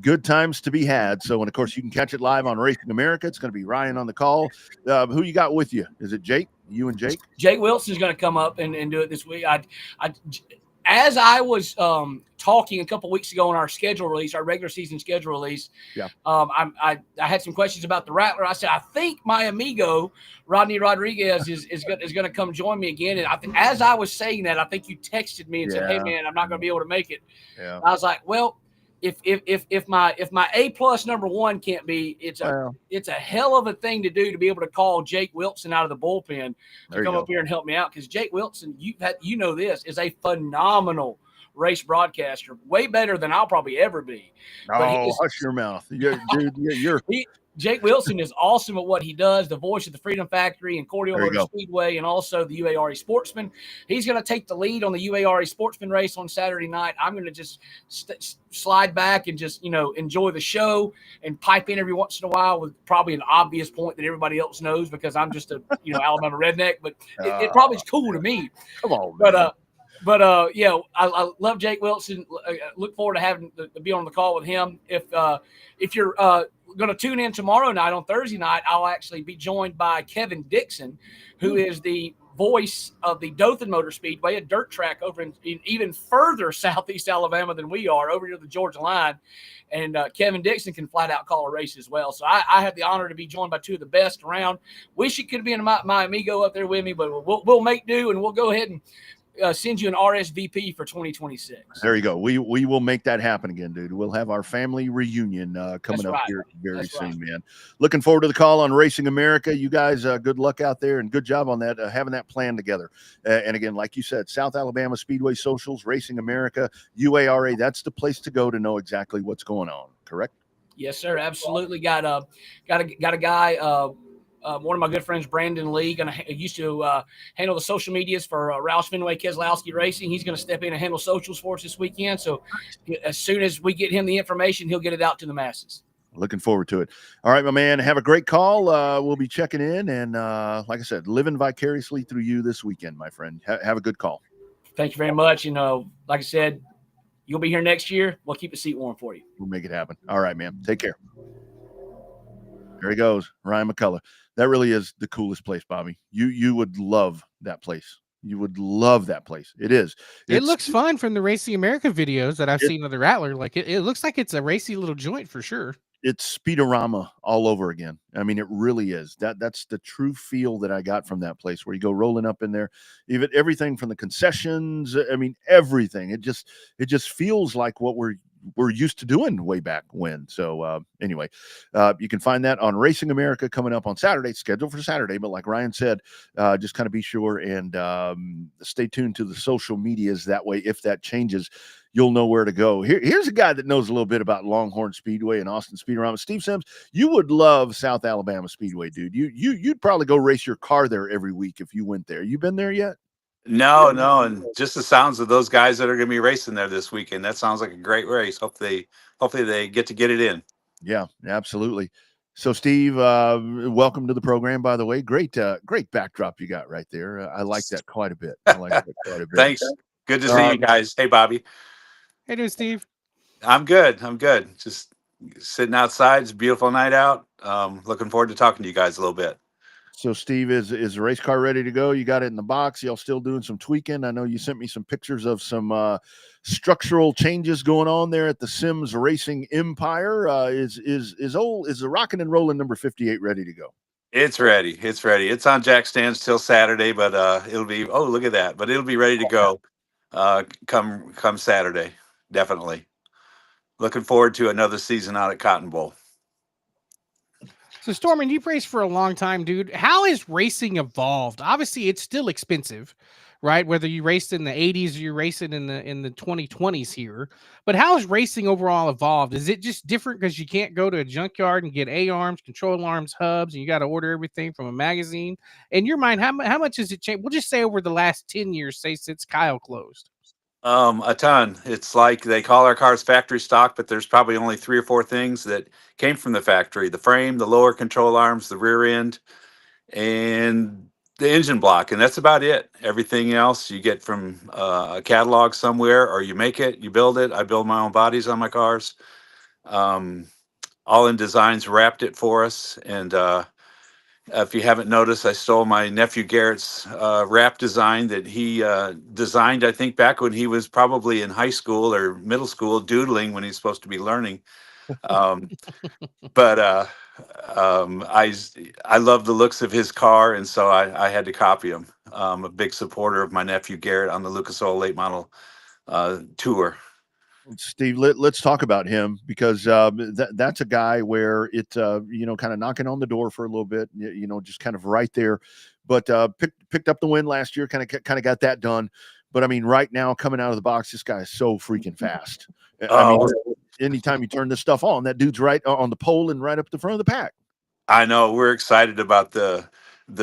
Good times to be had. So, and of course, you can catch it live on Racing America. It's going to be Ryan on the call. Who you got with you? Is it Jake? You and Jake?
Jake Wilson's going to come up and do it this week. As I was talking a couple weeks ago on our schedule release, our regular season schedule release, I had some questions about the Rattler. I said, I think my amigo Rodney Rodriguez is going to come join me again. And as I was saying that, I think you texted me and said, "Hey man, I'm not going to be able to make it." Yeah. I was like, well, if my A+ number one can't be, it's a hell of a thing to do to be able to call Jake Wilson out of the bullpen to come up here and help me out, because Jake Wilson, this is a phenomenal race broadcaster, way better than I'll probably ever be.
Oh, hush your mouth,
Jake Wilson is awesome at what he does, the voice of the Freedom Factory and Cordial Motor Speedway, and also the UARE Sportsman. He's going to take the lead on the UARE Sportsman race on Saturday night. I'm going to just slide back and just, enjoy the show and pipe in every once in a while with probably an obvious point that everybody else knows because I'm just a, Alabama redneck, but it probably is cool to me.
Come on,
But I love Jake Wilson. Look forward to having to be on the call with him. If you're going to tune in tomorrow night on Thursday night, I'll actually be joined by Kevin Dixon, who is the voice of the Dothan Motor Speedway, a dirt track over in even further southeast Alabama than we are, over near the Georgia line. And Kevin Dixon can flat out call a race as well. So I have the honor to be joined by two of the best around. Wish it could have been my amigo up there with me, but we'll make do, and we'll go ahead and send you an RSVP for 2026.
There you go. We will make that happen again, dude. We'll have our family reunion coming up here very soon, man. Looking forward to the call on Racing America. You guys, good luck out there, and good job on that, having that plan together. And again, like you said, South Alabama Speedway Socials, Racing America, UARA, that's the place to go to know exactly what's going on, correct?
Yes, sir. Absolutely. Got a guy, one of my good friends, Brandon Lee, used to handle the social medias for Roush Fenway Keselowski Racing. He's going to step in and handle socials for us this weekend. So as soon as we get him the information, he'll get it out to the masses.
Looking forward to it. All right, my man. Have a great call. We'll be checking in. And like I said, living vicariously through you this weekend, my friend. Have a good call.
Thank you very much. Like I said, you'll be here next year. We'll keep the seat warm for you.
We'll make it happen. All right, man. Take care. There he goes, Ryan McCullough. That really is the coolest place, Bobby. You would love that place. You would love that place. It is.
It looks fun from the Racing America videos that I've seen of the Rattler. Like it looks like it's a racy little joint for sure.
It's Speedorama all over again. I mean, it really is. That's the true feel that I got from that place, where you go rolling up in there, everything from the concessions. I mean, everything. It just feels like what we're were used to doing way back when. So anyway, you can find that on Racing America coming up on Saturday, scheduled for Saturday. But like Ryan said, just kind of be sure and stay tuned to the social medias. That way, if that changes, you'll know where to go. Here's a guy that knows a little bit about Longhorn Speedway and Austin Speedorama. Steve Sims, you would love South Alabama Speedway, dude. You'd probably go race your car there every week if you went there. You been there yet?
No, and just the sounds of those guys that are going to be racing there this weekend. That sounds like a great race. Hopefully they get it in.
Yeah, absolutely. So, Steve, welcome to the program. By the way, great backdrop you got right there. I like that quite a bit.
Thanks. Good to see you guys. Hey, Bobby.
Hey, dude, Steve.
I'm good. Just sitting outside. It's a beautiful night out. Looking forward to talking to you guys a little bit.
So, Steve, is the race car ready to go? You got it in the box. Y'all still doing some tweaking? I know you sent me some pictures of some structural changes going on there at the Sims Racing Empire. Is the rocking and rolling number 58 ready to go?
It's ready. It's on jack stands till Saturday, but it'll be. Oh, look at that! But it'll be ready to go come Saturday. Definitely. Looking forward to another season out at Cotton Bowl.
So, Stormin, you've raced for a long time, dude. How has racing evolved? Obviously, it's still expensive, right? Whether you raced in the 80s or you're racing in the 2020s here. But how has racing overall evolved? Is it just different because you can't go to a junkyard and get A-arms, control arms, hubs, and you got to order everything from a magazine? In your mind, how much has it changed? We'll just say over the last 10 years, say since Kyle closed.
A ton. It's like they call our cars factory stock, but there's probably only 3 or 4 things that came from the factory: the frame, the lower control arms, the rear end, and the engine block. And that's about it. Everything else you get from a catalog somewhere, or you make it, you build it. I build my own bodies on my cars. All in Designs wrapped it for us. And if you haven't noticed, I stole my nephew Garrett's wrap design that he designed, I think, back when he was probably in high school or middle school, doodling when he's supposed to be learning. But I love the looks of his car, and so I had to copy him. I'm a big supporter of my nephew Garrett on the Lucas Oil Late Model tour.
Steve, let's talk about him, because that's a guy where it kind of knocking on the door for a little bit, just kind of right there, but picked up the win last year, kind of got that done. But I mean, right now coming out of the box, this guy is so freaking fast. I mean, anytime you turn this stuff on, that dude's right on the pole and right up the front of the pack.
I know, we're excited about the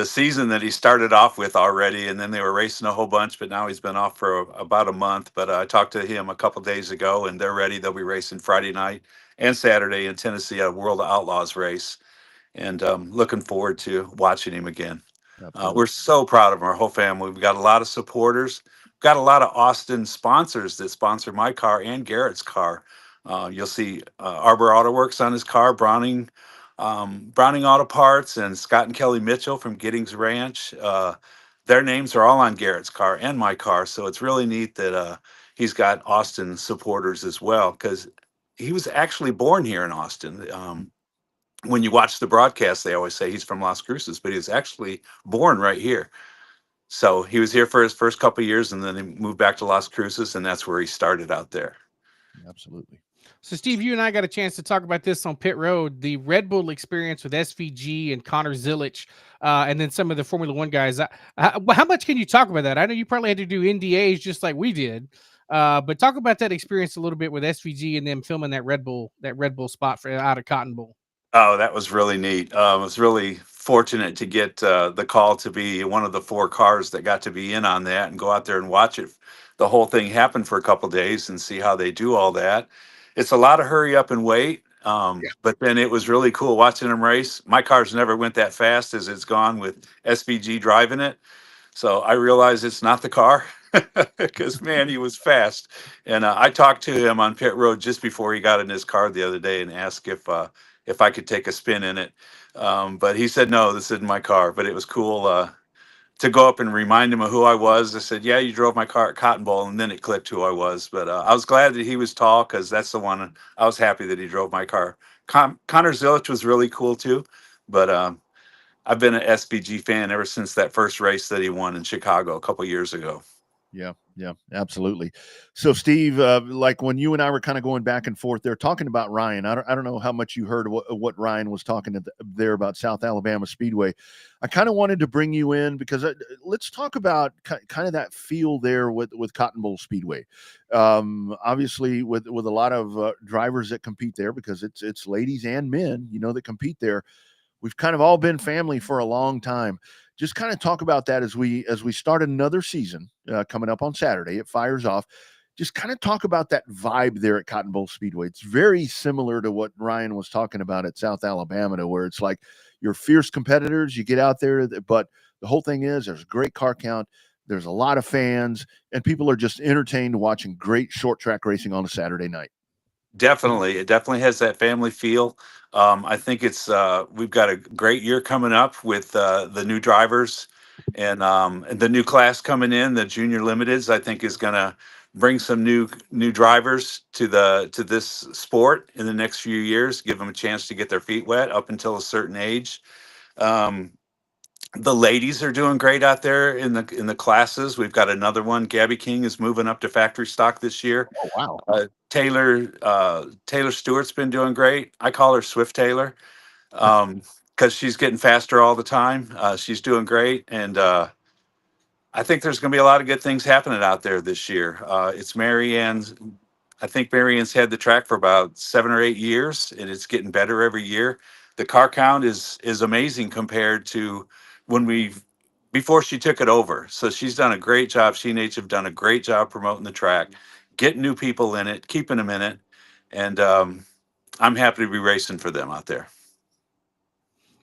season that he started off with already, and then they were racing a whole bunch, but now he's been off for about a month. But I talked to him a couple days ago, and they're ready. They'll be racing Friday night and Saturday in Tennessee at a World of Outlaws race, and looking forward to watching him again. We're so proud of him, our whole family. We've got a lot of supporters. We've got a lot of Austin sponsors that sponsor my car and Garrett's car. You'll see Arbor Auto Works on his car, Browning Auto Parts, and Scott and Kelly Mitchell from Giddings Ranch. Their names are all on Garrett's car and my car, so it's really neat that he's got Austin supporters as well, because he was actually born here in Austin. When you watch the broadcast, they always say he's from Las Cruces, but he was actually born right here. So he was here for his first couple of years, and then he moved back to Las Cruces, and that's where he started out there.
Absolutely.
So, Steve, you and I got a chance to talk about this on Pit Road, the Red Bull experience with SVG and Connor Zilic, and then some of the Formula One guys. How much can you talk about that? I know you probably had to do NDAs just like we did, but talk about that experience a little bit with SVG and them filming that Red Bull spot out of Cotton Bowl.
Oh, that was really neat. I was really fortunate to get the call to be one of the 4 cars that got to be in on that and go out there and watch it. The whole thing happen for a couple of days and see how they do all that. It's a lot of hurry up and wait, but then it was really cool watching them race. My car's never went that fast as it's gone with SVG driving it. So I realized it's not the car, because, man, he was fast. And I talked to him on pit road just before he got in his car the other day and asked if I could take a spin in it. But he said, no, this isn't my car. But it was cool to go up and remind him of who I was. I said, yeah, you drove my car at Cotton Bowl, and then it clicked who I was. But I was glad that he was tall, because that's the one. I was happy that he drove my car. Connor Zilic was really cool too, but I've been an SVG fan ever since that first race that he won in Chicago a couple years ago.
Yeah, absolutely. So, Steve, like when you and I were kind of going back and forth there, talking about Ryan, I don't know how much you heard what Ryan was talking there about South Alabama Speedway. I kind of wanted to bring you in because let's talk about kind of that feel there with Cotton Bowl Speedway. Obviously, with a lot of drivers that compete there, because it's ladies and men, that compete there. We've kind of all been family for a long time. Just kind of talk about that as we start another season coming up on Saturday. It fires off. Just kind of talk about that vibe there at Cotton Bowl Speedway. It's very similar to what Ryan was talking about at South Alabama, to where it's like you're fierce competitors. You get out there, but the whole thing is there's a great car count. There's a lot of fans, and people are just entertained watching great short track racing on a Saturday night.
Definitely. It definitely has that family feel. I think we've got a great year coming up with the new drivers and the new class coming in, the junior limiteds. I think is going to bring some new drivers to this sport in the next few years, give them a chance to get their feet wet up until a certain age. Um, the ladies are doing great out there in the classes. We've got another one. Gabby King is moving up to factory stock this year.
Oh, wow.
Taylor Stewart's been doing great. I call her Swift Taylor because she's getting faster all the time. She's doing great, and I think there's going to be a lot of good things happening out there this year. It's Marianne's. I think Marianne's had the track for about 7 or 8 years, and it's getting better every year. The car count is amazing compared to before she took it over. So she's done a great job. She and H have done a great job promoting the track, getting new people in it, keeping them in it, and I'm happy to be racing for them out there.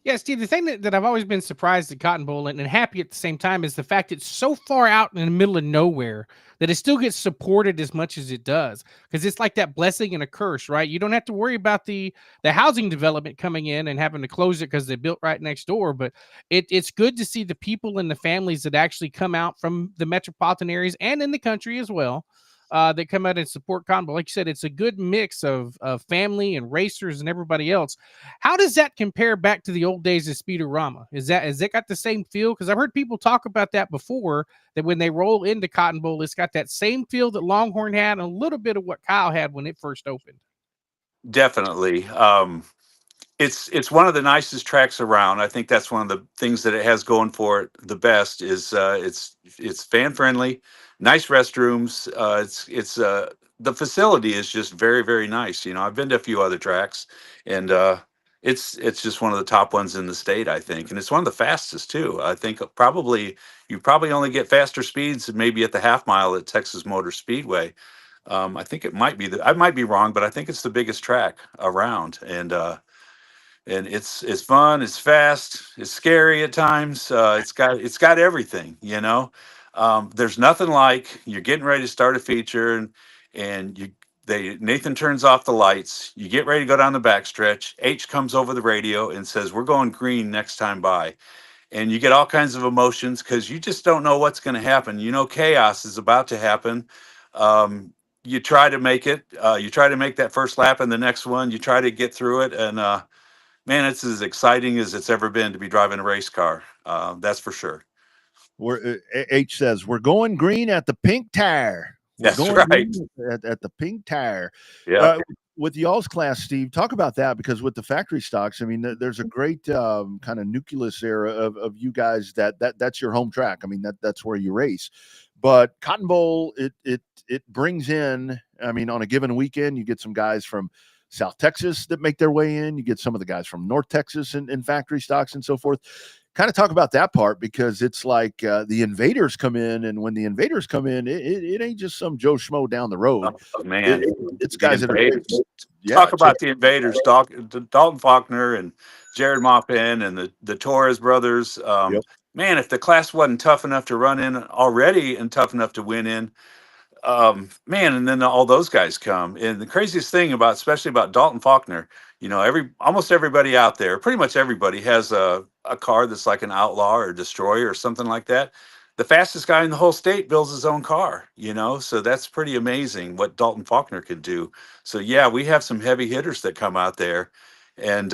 Yeah, Steve, the thing that I've always been surprised at Cotton Bowl and happy at the same time is the fact it's so far out in the middle of nowhere that it still gets supported as much as it does. Because it's like that blessing and a curse, right? You don't have to worry about the housing development coming in and having to close it because they built right next door. But it's good to see the people and the families that actually come out from the metropolitan areas and in the country as well. That come out and support Cotton Bowl. Like you said, it's a good mix of family and racers and everybody else. How does that compare back to the old days of Speedorama? Has it got the same feel? Because I've heard people talk about that before, that when they roll into Cotton Bowl, it's got that same feel that Longhorn had, and a little bit of what Kyle had when it first opened.
Definitely. It's one of the nicest tracks around. I think that's one of the things that it has going for it the best is it's fan friendly, nice restrooms. It's the facility is just very, very nice. I've been to a few other tracks, and it's just one of the top ones in the state, I think, and it's one of the fastest too. I think you probably only get faster speeds maybe at the half mile at Texas Motor Speedway. I think it might be I might be wrong, but I think it's the biggest track around, and it's fun, it's fast, it's scary at times. It's got everything. There's nothing like you're getting ready to start a feature, and Nathan turns off the lights. You get ready to go down the backstretch. H comes over the radio and says, "We're going green next time by." And you get all kinds of emotions because you just don't know what's going to happen. Chaos is about to happen. You try to make it. You try to make that first lap, and the next one, you try to get through it, and man, it's as exciting as it's ever been to be driving a race car. That's for sure.
H says we're going green at the pink tire. We're
That's
going
right.
at the pink tire.
Yeah.
With y'all's class, Steve, talk about that, because with the factory stocks, I mean, there's a great kind of nucleus there of you guys that's your home track. I mean, that's where you race. But Cotton Bowl, it brings in, I mean, on a given weekend, you get some guys from South Texas that make their way in. You get some of the guys from North Texas in factory stocks and so forth. Kind of talk about that part, because it's like the invaders come in, and when the invaders come in, it ain't just some Joe Schmo down the road.
Oh, man,
it's guys that are
talk about the invaders. Dalton Faulkner and Jared Maupin and the Torres brothers.
Yep.
Man, if the class wasn't tough enough to run in already and tough enough to win in, man, and then all those guys come. And the craziest thing especially about Dalton Faulkner, almost everybody out there, pretty much everybody has a car that's like an Outlaw or a Destroyer or something like that. The fastest guy in the whole state builds his own car, so that's pretty amazing what Dalton Faulkner could do. So yeah, we have some heavy hitters that come out there, and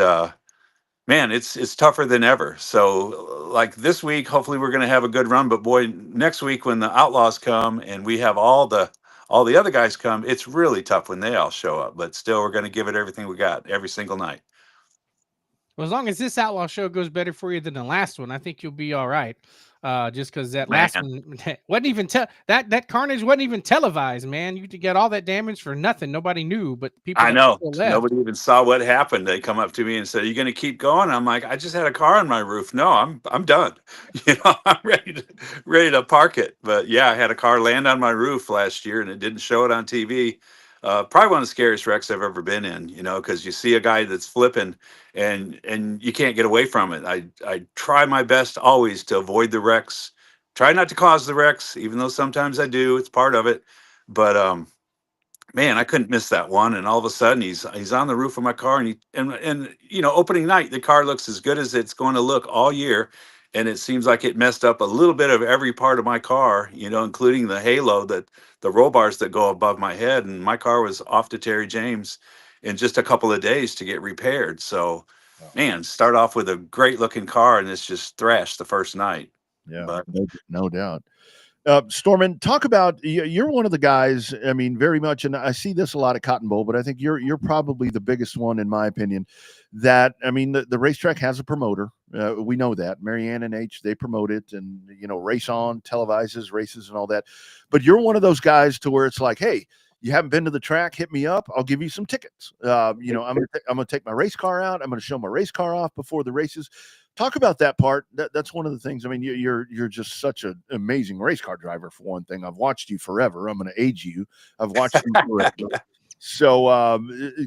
man, it's tougher than ever. So like this week, hopefully we're going to have a good run. But boy, next week when the Outlaws come and we have all the other guys come, it's really tough when they all show up. But still, we're going to give it everything we got every single night.
Well, as long as this outlaw show goes better for you than the last one, I think you'll be all right. Just because that last
Man,
one wasn't even that carnage wasn't even televised, man. You get all that damage for nothing. Nobody knew, but people
I
that
know.
still left.
Nobody even saw what happened. They come up to me and said, "Are you going to keep going?" I'm like, "I just had a car on my roof. No, I'm done. I'm ready to park it." But yeah, I had a car land on my roof last year, and it didn't show it on TV. Probably one of the scariest wrecks I've ever been in. Because you see a guy that's flipping, and you can't get away from it. I try my best always to avoid the wrecks. Try not to cause the wrecks, even though sometimes I do. It's part of it. But man, I couldn't miss that one. And all of a sudden, he's on the roof of my car, and opening night, the car looks as good as it's going to look all year, and it seems like it messed up a little bit of every part of my car, including the halo that the roll bars that go above my head, and my car was off to Terry James in just a couple of days to get repaired. So, man, start off with a great looking car, and it's just thrashed the first night.
Yeah,
But
no doubt. Stormin, talk about you're one of the guys. I mean, very much, and I see this a lot at Cotton Bowl, but I think you're probably the biggest one in my opinion. That I mean, the racetrack has a promoter. We know that Marianne and H they promote it, and Race On televises races and all that. But you're one of those guys to where it's like, hey, you haven't been to the track, hit me up. I'll give you some tickets. I'm gonna take my race car out. I'm gonna show my race car off before the races. Talk about that part. That's one of the things. I mean, you're just such an amazing race car driver for one thing. I've watched you forever. I'm going to age you. I've watched you forever. So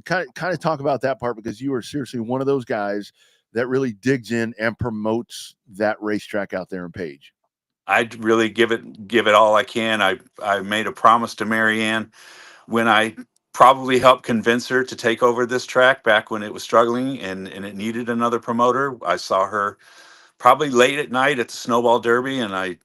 kind of talk about that part, because you are seriously one of those guys that really digs in and promotes that racetrack out there in Page.
I'd really give it all I can. I made a promise to Marianne when I probably helped convince her to take over this track back when it was struggling and it needed another promoter. I saw her probably late at night at the Snowball Derby, and I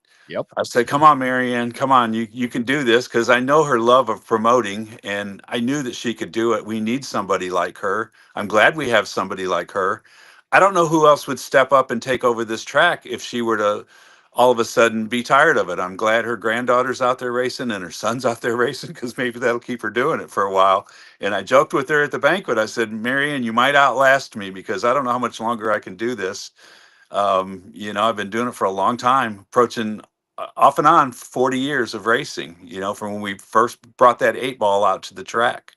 said, "Come on, Marianne, come on, you can do this," because I know her love of promoting, and I knew that she could do it. We need somebody like her. I'm glad we have somebody like her. I don't know who else would step up and take over this track if she were to all of a sudden be tired of it. I'm glad her granddaughter's out there racing and her son's out there racing, because maybe that'll keep her doing it for a while. And I joked with her at the banquet. I said, "Marianne, you might outlast me, because I don't know how much longer I can do this. I've been doing it for a long time, approaching off and on 40 years of racing, from when we first brought that 8 ball out to the track.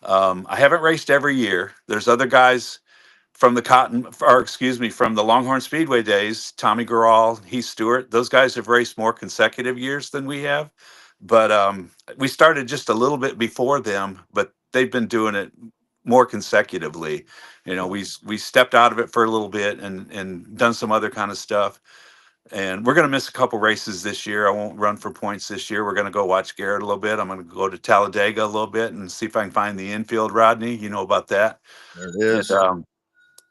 I haven't raced every year. There's other guys from from the Longhorn Speedway days, Tommy Garral, Heath Stewart. Those guys have raced more consecutive years than we have. But we started just a little bit before them, but they've been doing it more consecutively. We stepped out of it for a little bit and done some other kind of stuff. And we're going to miss a couple races this year. I won't run for points this year. We're going to go watch Garrett a little bit. I'm going to go to Talladega a little bit and see if I can find the infield, Rodney. You know about that.
There it is.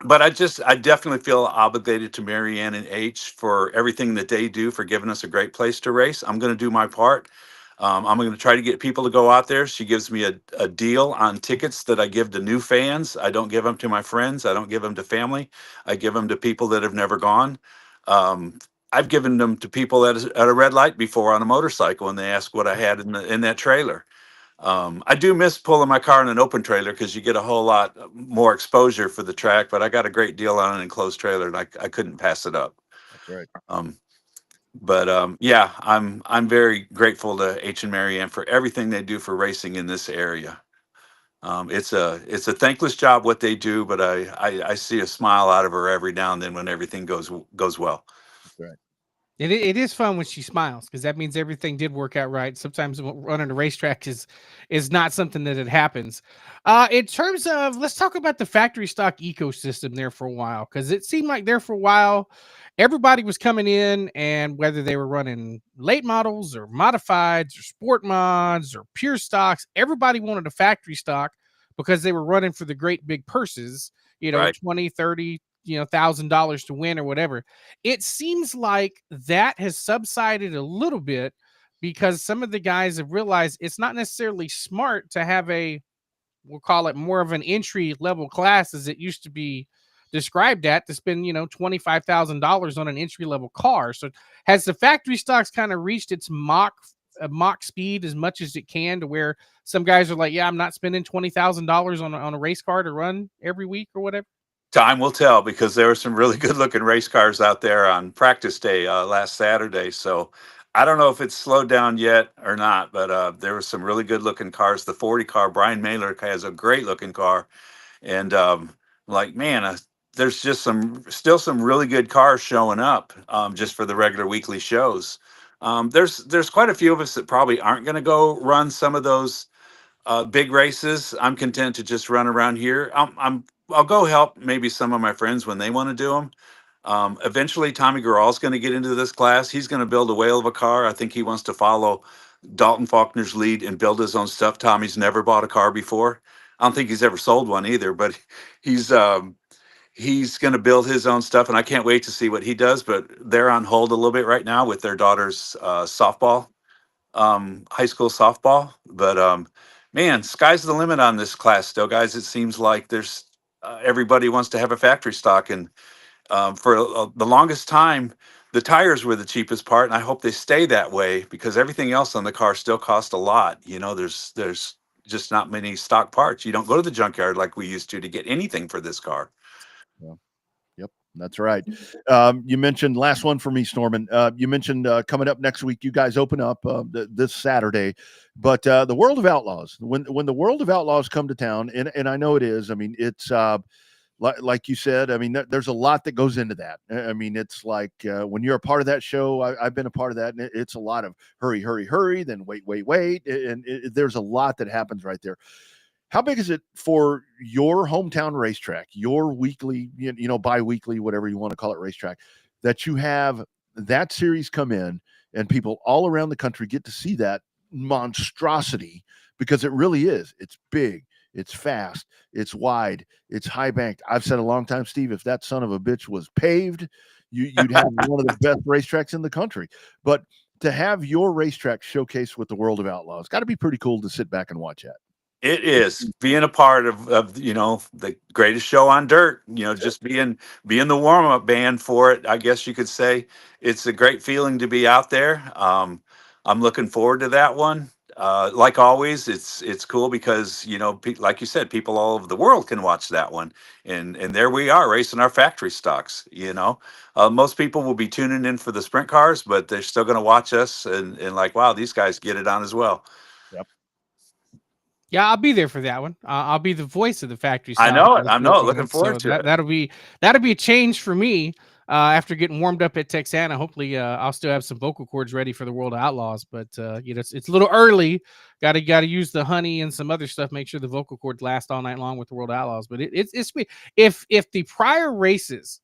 But I definitely feel obligated to Marianne and H for everything that they do for giving us a great place to race. I'm going to do my part. I'm going to try to get people to go out there. She gives me a deal on tickets that I give to new fans. I don't give them to my friends. I don't give them to family. I give them to people that have never gone. I've given them to people at a red light before on a motorcycle, and they ask what I had in that trailer. I do miss pulling my car in an open trailer, because you get a whole lot more exposure for the track, but I got a great deal on an enclosed trailer, and I couldn't pass it up.
That's right.
Yeah, I'm very grateful to H and Marianne for everything they do for racing in this area. It's a thankless job what they do, but I see a smile out of her every now and then when everything goes well.
That's right.
It is fun when she smiles, because that means everything did work out right. Sometimes running a racetrack is not something that it happens. In terms of, let's talk about the factory stock ecosystem there for a while, because it seemed like there for a while everybody was coming in, and whether they were running late models or modifieds or sport mods or pure stocks, everybody wanted a factory stock because they were running for the great big purses,
Right.
20, 30, $1,000 to win or whatever. It seems like that has subsided a little bit, because some of the guys have realized it's not necessarily smart to have we'll call it more of an entry level class as it used to be described at to spend, $25,000 on an entry level car. So has the factory stocks kind of reached its mock speed as much as it can, to where some guys are like, yeah, I'm not spending $20,000 on a race car to run every week or whatever?
Time will tell, because there were some really good looking race cars out there on practice day last Saturday. So I don't know if it's slowed down yet or not, but there were some really good looking cars. The 40 car, Brian Mailer has a great looking car. And like, man, there's just still some really good cars showing up just for the regular weekly shows. There's quite a few of us that probably aren't going to go run some of those big races. I'm content to just run around here. I'll go help maybe some of my friends when they want to do them. Eventually, Tommy Garral's going to get into this class. He's going to build a whale of a car. I think he wants to follow Dalton Faulkner's lead and build his own stuff. Tommy's never bought a car before. I don't think he's ever sold one either, but he's going to build his own stuff, and I can't wait to see what he does. But they're on hold a little bit right now with their daughter's softball, high school softball. But man, sky's the limit on this class still, guys. It seems like there's everybody wants to have a factory stock, and for the longest time, the tires were the cheapest part, and I hope they stay that way, because everything else on the car still costs a lot. There's just not many stock parts. You don't go to the junkyard like we used to get anything for this car.
Yep, that's right. You mentioned, last one for me, Stormin. You mentioned coming up next week, you guys open up this Saturday, but the World of Outlaws. When the World of Outlaws come to town, and I know it is. I mean, it's like you said. I mean, there's a lot that goes into that. I mean, it's like when you're a part of that show. I've been a part of that, and it's a lot of hurry, hurry, hurry. Then wait, and there's a lot that happens right there. How big is it for your hometown racetrack, your weekly, bi-weekly, whatever you want to call it, racetrack, that you have that series come in and people all around the country get to see that monstrosity? Because it really is. It's big, it's fast, it's wide, it's high banked. I've said a long time, Steve, if that son of a bitch was paved, you'd have one of the best racetracks in the country. But to have your racetrack showcased with the World of Outlaws, got to be pretty cool to sit back and watch that.
It is, being a part of the greatest show on dirt, just being the warm-up band for it, I guess you could say. It's a great feeling to be out there. I'm looking forward to that one. Like always, it's cool because, like you said, people all over the world can watch that one. And there we are racing our factory stocks. Most people will be tuning in for the sprint cars, but they're still going to watch us and like, wow, these guys get it on as well.
Yep.
Yeah, I'll be there for that one. I'll be the voice of the factory.
I know it. I'm looking forward to it.
That'll be a change for me after getting warmed up at Texana. Hopefully, I'll still have some vocal cords ready for the World of Outlaws. But it's a little early. Got to use the honey and some other stuff. Make sure the vocal cords last all night long with the World of Outlaws. But it's sweet. If the prior races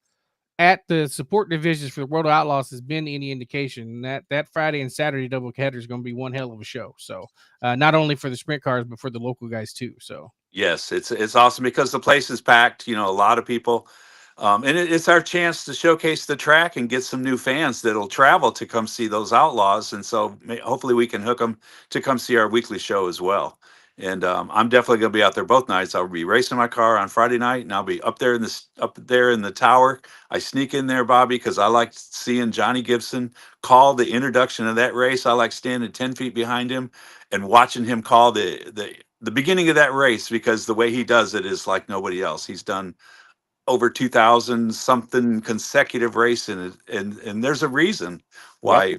at the support divisions for the World of Outlaws has been any indication, that Friday and Saturday double header is going to be one hell of a show. So not only for the sprint cars, but for the local guys too. So
yes, it's awesome because the place is packed. A lot of people, and it's our chance to showcase the track and get some new fans that'll travel to come see those Outlaws. And so hopefully we can hook them to come see our weekly show as well. And I'm definitely going to be out there both nights. I'll be racing my car on Friday night, and I'll be up there in the tower. I sneak in there, Bobby, because I like seeing Johnny Gibson call the introduction of that race. I like standing 10 feet behind him and watching him call the beginning of that race, because the way he does it is like nobody else. He's done over 2,000 something consecutive races, and there's a reason why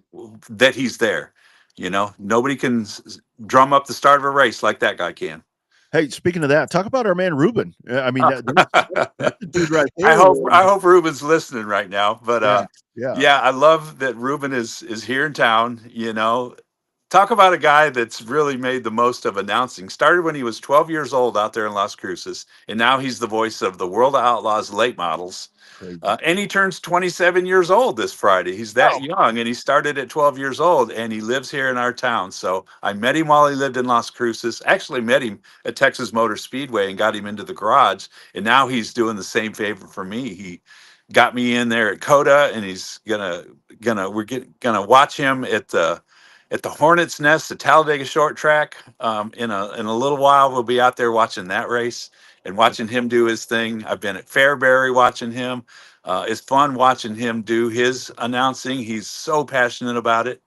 that he's there. Nobody can drum up the start of a race like that guy can.
Hey, speaking of that, talk about our man Ruben. I mean, that's the dude right there.
I hope Ruben's listening right now. But
yeah,
I love that Ruben is here in town. Talk about a guy that's really made the most of announcing. Started when he was 12 years old out there in Las Cruces, and now he's the voice of the World of Outlaws late models. And he turns 27 years old this Friday. He's that young, and he started at 12 years old, and he lives here in our town. So I met him while he lived in Las Cruces. Actually met him at Texas Motor Speedway and got him into the garage. And now he's doing the same favor for me. He got me in there at COTA, and he's we're gonna watch him at the Hornets Nest, the Talladega short track. In a little while, we'll be out there watching that race. and watching him do his thing. I've been at Fairbury watching him. It's fun watching him do his announcing. He's so passionate about it.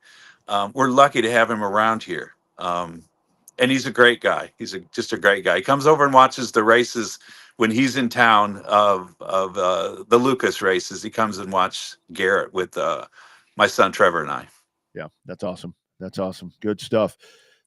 We're lucky to have him around here. And he's a great guy. Just a great guy. He comes over and watches the races when he's in town of the Lucas races. He comes and watch Garrett with my son Trevor and I.
Yeah, that's awesome. That's awesome. Good stuff.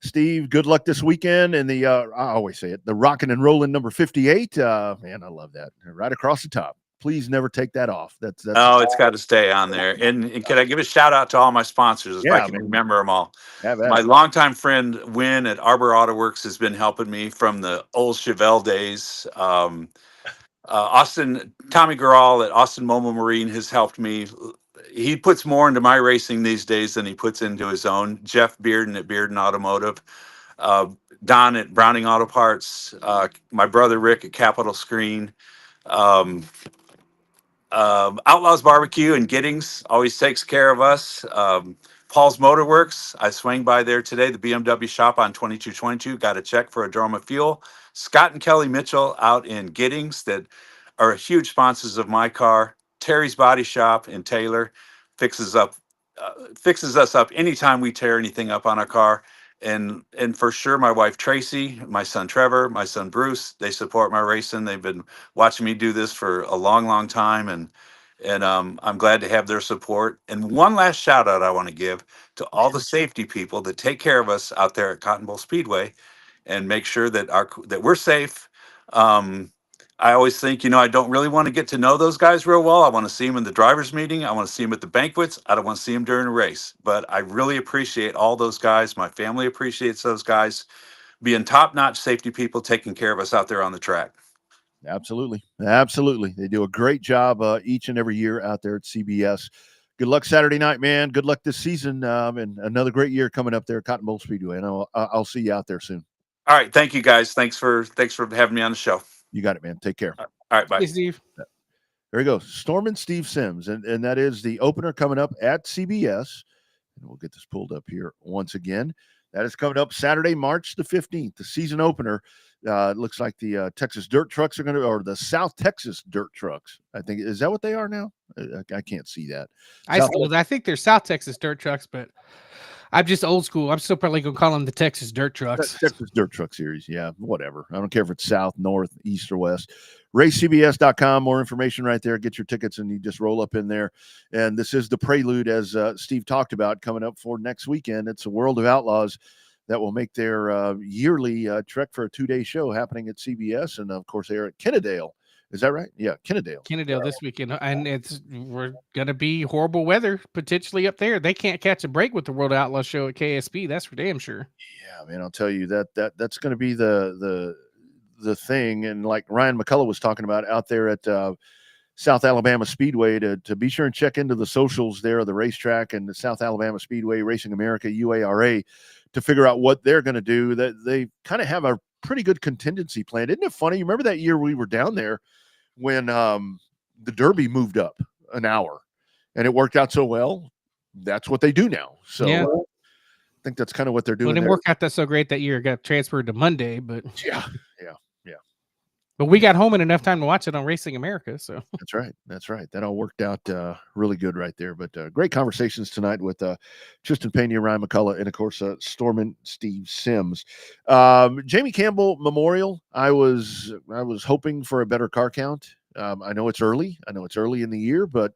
Steve, good luck this weekend. And I always say it, the rockin' and rollin' number 58. Man, I love that. Right across the top. Please never take that off. That's
Oh, it's got to stay on there. And can I give a shout out to all my sponsors if I can remember them all? My longtime friend Win at Arbor Auto Works has been helping me from the old Chevelle days. Austin, Tommy Garral at Austin Mobile Marine has helped me. He puts more into my racing these days than he puts into his own. Jeff Bearden at Bearden Automotive. Don at Browning Auto Parts. My brother Rick at Capital Screen. Outlaws Barbecue in Giddings always takes care of us. Paul's Motorworks, I swang by there today, the BMW shop on 2222, got a check for a drum of fuel. Scott and Kelly Mitchell out in Giddings that are huge sponsors of my car. Terry's Body Shop in Taylor fixes us up anytime we tear anything up on our car. And for sure, my wife Tracy, my son Trevor, my son Bruce, they support my racing. They've been watching me do this for a long, long time, and I'm glad to have their support. And one last shout out I want to give to all the safety people that take care of us out there at Cotton Bowl Speedway and make sure that we're safe. I always think, I don't really want to get to know those guys real well. I want to see them in the driver's meeting. I want to see them at the banquets. I don't want to see them during a race. But I really appreciate all those guys. My family appreciates those guys being top-notch safety people taking care of us out there on the track.
Absolutely. Absolutely. They do a great job each and every year out there at CBS. Good luck Saturday night, man. Good luck this season, and another great year coming up there at Cotton Bowl Speedway. And I'll see you out there soon.
All right. Thank you, guys. Thanks for having me on the show.
You got it, man. Take care.
All right. Bye.
Hey, Steve.
There you go. Stormin' Steve Sims. And that is the opener coming up at CBS. And we'll get this pulled up here once again. That is coming up Saturday, March the 15th, the season opener. It looks like the Texas Dirt Trucks are going to, or the South Texas Dirt Trucks. I think, is that what they are now? I can't see that.
I think they're South Texas Dirt Trucks, but I'm just old school. I'm still probably going to call them the Texas Dirt Trucks.
Texas Dirt Truck Series. Yeah, whatever. I don't care if it's south, north, east, or west. RaceCBS.com. More information right there. Get your tickets, and you just roll up in there. And this is the prelude, as Steve talked about, coming up for next weekend. It's a World of Outlaws that will make their yearly trek for a 2-day show happening at CBS. And, of course, they're at Kennedale. Is that right? Yeah, Kennedale
this weekend. And we're going to be horrible weather potentially up there. They can't catch a break with the World Outlaw show at KSP. That's for damn sure.
Yeah, man, I'll tell you that's going to be the thing. And like Ryan McCullough was talking about out there at South Alabama Speedway, to be sure and check into the socials there of the racetrack and the South Alabama Speedway, Racing America, UARA, to figure out what they're going to do. That they kind of have a pretty good contingency plan. Isn't it funny? You remember that year we were down there when the Derby moved up an hour and it worked out so well? That's what they do now. So yeah. I think that's kind of what they're doing.
Well, it didn't work out that so great that year. It got transferred to Monday, but
yeah.
But we got home in enough time to watch it on Racing America. So
that's right. That all worked out really good right there. But great conversations tonight with Tristan Pena, Ryan McCullough, and of course Stormin' Steve Sims. Jamie Campbell Memorial. I was hoping for a better car count. I know it's early in the year, but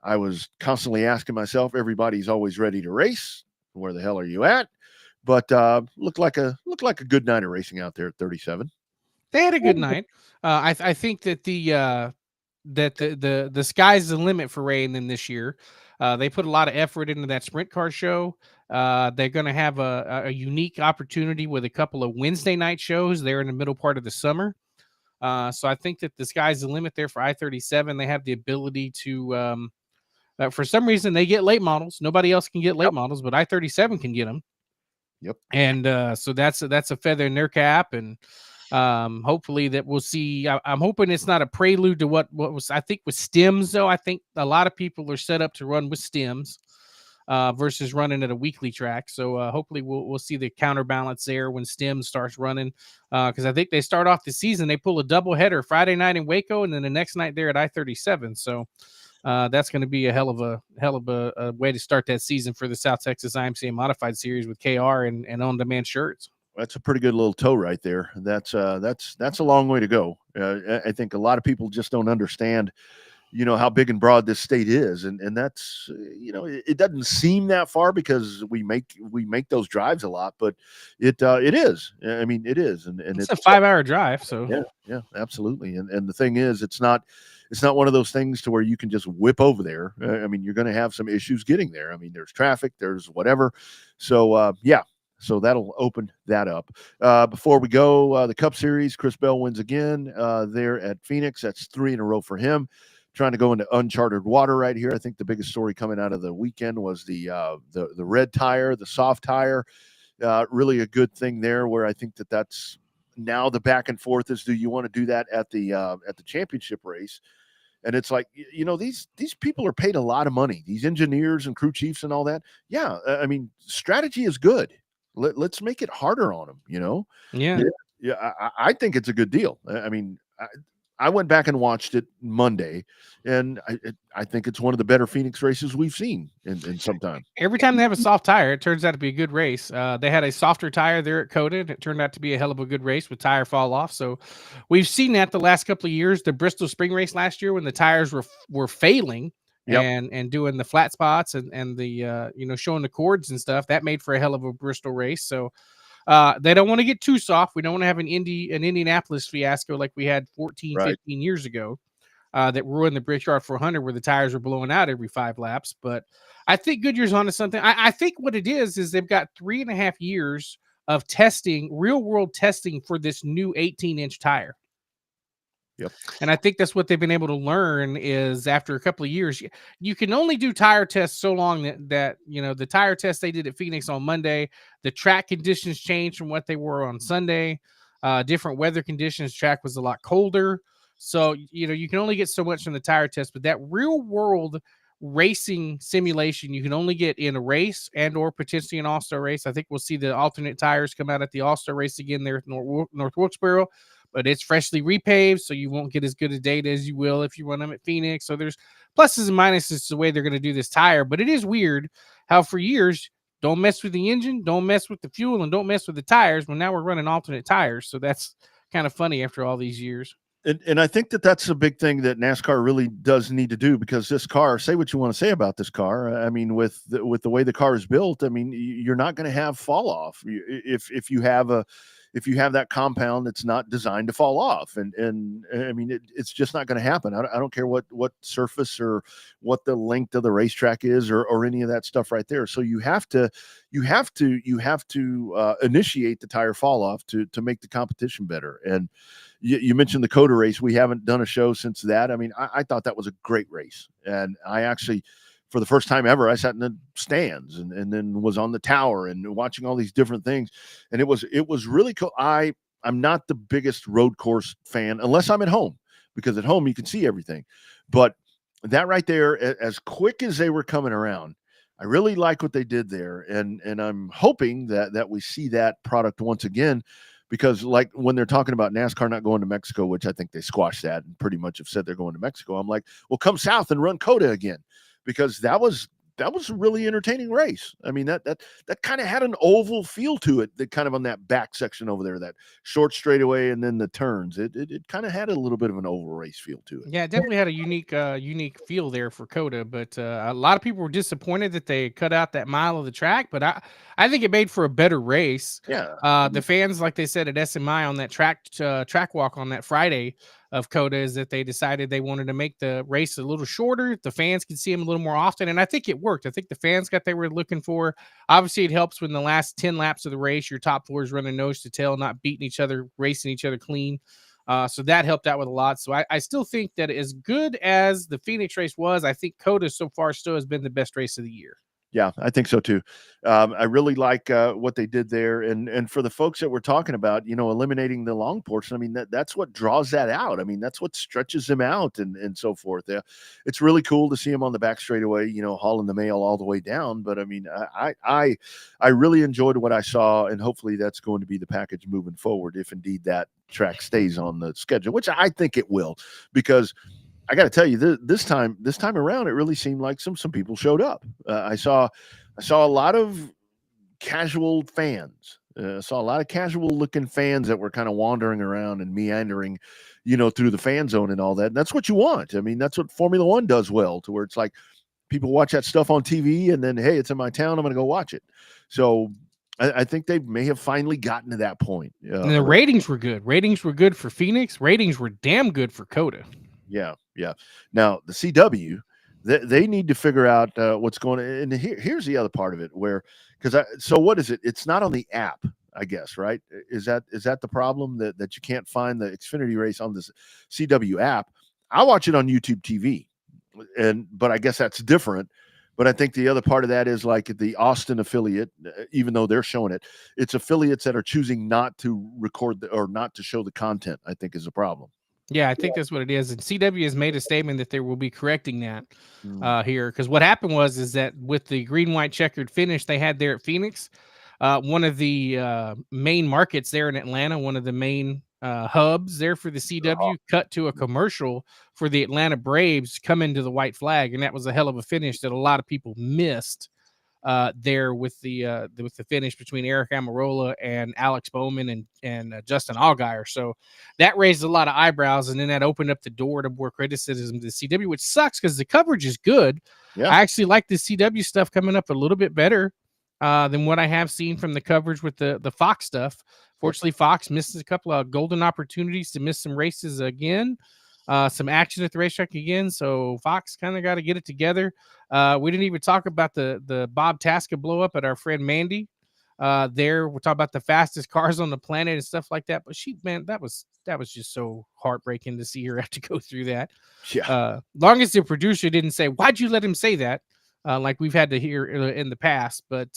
I was constantly asking myself, everybody's always ready to race. Where the hell are you at? But looked like a good night of racing out there at 37.
They had a good night. I think that the sky's the limit for Ray and them this year. They put a lot of effort into that sprint car show. They're going to have a unique opportunity with a couple of Wednesday night shows there in the middle part of the summer. So I think that the sky's the limit there for I-37. They have the ability to, for some reason, they get late models. Nobody else can get late models, but I-37 can get them.
Yep.
And so that's a feather in their cap, and hopefully that we'll see. I'm hoping it's not a prelude to what was, I think, with stems, though. I think a lot of people are set up to run with stems. versus running at a weekly track. So hopefully we'll see the counterbalance there when STEM starts running, because I think they start off the season, they pull a double header Friday night in Waco and then the next night there at I-37. So that's going to be a hell of a way to start that season for the South Texas IMCA Modified Series with KR and on-demand shirts.
That's a pretty good little toe right there. That's a long way to go. I think a lot of people just don't understand, how big and broad this state is, and that's, it doesn't seem that far because we make those drives a lot, but it is. I mean, it is, and
it's a 5-hour drive. So
yeah, absolutely. And the thing is, it's not one of those things to where you can just whip over there. I mean, you're going to have some issues getting there. I mean, there's traffic, there's whatever. So yeah. So that'll open that up. Before we go, the Cup Series, Chris Bell wins again there at Phoenix. That's 3 in a row for him. Trying to go into uncharted water right here. I think the biggest story coming out of the weekend was the red tire, the soft tire. Really a good thing there, where I think that's now the back and forth is, do you want to do that at the championship race? And it's like, these people are paid a lot of money, these engineers and crew chiefs and all that. Yeah, I mean, strategy is good. Let's make it harder on them,
Yeah.
I think it's a good deal. I mean, I went back and watched it Monday, and I think it's one of the better Phoenix races we've seen in some time.
Every time they have a soft tire, it turns out to be a good race. They had a softer tire there at COTA, and it turned out to be a hell of a good race with tire fall off. So we've seen that the last couple of years. The Bristol Spring race last year, when the tires were failing,
Yep.
and doing the flat spots and the showing the cords and stuff, that made for a hell of a Bristol race. So they don't want to get too soft. We don't want to have an Indianapolis fiasco like we had 14, 15 years ago that ruined the Brickyard 400, where the tires were blowing out every 5 laps. But I think Goodyear's onto something. I think what it is they've got 3.5 years of testing, real world testing for this new 18-inch tire.
Yep.
And I think that's what they've been able to learn is after a couple of years, you can only do tire tests so long that the tire test they did at Phoenix on Monday, the track conditions changed from what they were on Sunday. Different weather conditions, track was a lot colder. So, you can only get so much from the tire test, but that real world racing simulation, you can only get in a race and or potentially an all-star race. I think we'll see the alternate tires come out at the all-star race again there at North Wilkesboro. But it's freshly repaved, so you won't get as good a data as you will if you run them at Phoenix. So there's pluses and minuses to the way they're going to do this tire. But it is weird how for years, don't mess with the engine, don't mess with the fuel, and don't mess with the tires. Well, now we're running alternate tires. So that's kind of funny after all these years.
And I think that's a big thing that NASCAR really does need to do, because this car, say what you want to say about this car, I mean, with the way the car is built, I mean, you're not going to have fall off if you have that compound that's not designed to fall off. And I mean, it's just not going to happen. I don't care what surface or what the length of the racetrack is or any of that stuff right there. So you have to initiate the tire fall off to make the competition better. And you mentioned the COTA race. We haven't done a show since that. I mean, I thought that was a great race. And I actually, for the first time ever, I sat in the stands and then was on the tower and watching all these different things. And it was really cool. I'm not the biggest road course fan unless I'm at home, because at home you can see everything. But that right there, as quick as they were coming around, I really like what they did there. And I'm hoping that we see that product once again, because like when they're talking about NASCAR not going to Mexico, which I think they squashed that and pretty much have said they're going to Mexico, I'm like, well, come south and run COTA again, because that was a really entertaining race. I mean, that kind of had an oval feel to it, that kind of on that back section over there, that short straightaway and then the turns. It kind of had a little bit of an oval race feel to it.
Yeah, it definitely had a unique feel there for COTA, but a lot of people were disappointed that they cut out that mile of the track, but I think it made for a better race.
Yeah.
The fans, like they said at SMI on that track walk on that Friday of COTA, is that they decided they wanted to make the race a little shorter. The fans could see them a little more often, and I think it worked. I think the fans got what they were looking for. Obviously, it helps when the last 10 laps of the race, your top four is running nose to tail, not beating each other, racing each other clean. So that helped out with a lot. So I still think that as good as the Phoenix race was, I think COTA so far still has been the best race of the year.
Yeah, I think so too. I really like what they did there, and for the folks that we're talking about, eliminating the long portion. I mean, that's what draws that out. I mean, that's what stretches them out and so forth. Yeah, it's really cool to see him on the back straightaway, hauling the mail all the way down. But I mean, I really enjoyed what I saw, and hopefully that's going to be the package moving forward, if indeed that track stays on the schedule, which I think it will, because I got to tell you, this time around, it really seemed like some people showed up. I saw a lot of casual fans. Saw a lot of casual looking fans that were kind of wandering around and meandering, through the fan zone and all that. And that's what you want. I mean, that's what Formula One does well, to where it's like people watch that stuff on TV and then, hey, it's in my town, I'm going to go watch it. So I think they may have finally gotten to that point.
And the ratings were good. Ratings were good for Phoenix. Ratings were damn good for COTA.
Yeah. Now the CW, they need to figure out what's going on. And here's the other part of it, so what is it? It's not on the app, I guess, right? Is that the problem, that you can't find the Xfinity race on this CW app? I watch it on YouTube TV, but I guess that's different. But I think the other part of that is like the Austin affiliate, even though they're showing it, it's affiliates that are choosing not to record or not to show the content, I think, is a problem.
Yeah, I think that's what it is. And CW has made a statement that they will be correcting that here. Because what happened is that with the green, white checkered finish they had there at Phoenix, one of the main markets there in Atlanta, one of the main hubs there for the CW, cut to a commercial for the Atlanta Braves come into the white flag. And that was a hell of a finish that a lot of people missed there with the finish between Eric Amarola and Alex Bowman and Justin Allgaier. So that raised a lot of eyebrows, and then that opened up the door to more criticism to the CW, which sucks because the coverage is good. Yeah. I actually like the CW stuff coming up a little bit better than what I have seen from the coverage with the Fox stuff. Fortunately, Fox misses a couple of golden opportunities to miss some races again. Some action at the racetrack again, so Fox kind of got to get it together. We didn't even talk about the Bob Tasca blow up at our friend Mandy. There, we'll talk about the fastest cars on the planet and stuff like that. But that was just so heartbreaking to see her have to go through that. Yeah. Long as the producer didn't say, "Why'd you let him say that?" Like we've had to hear in the past. But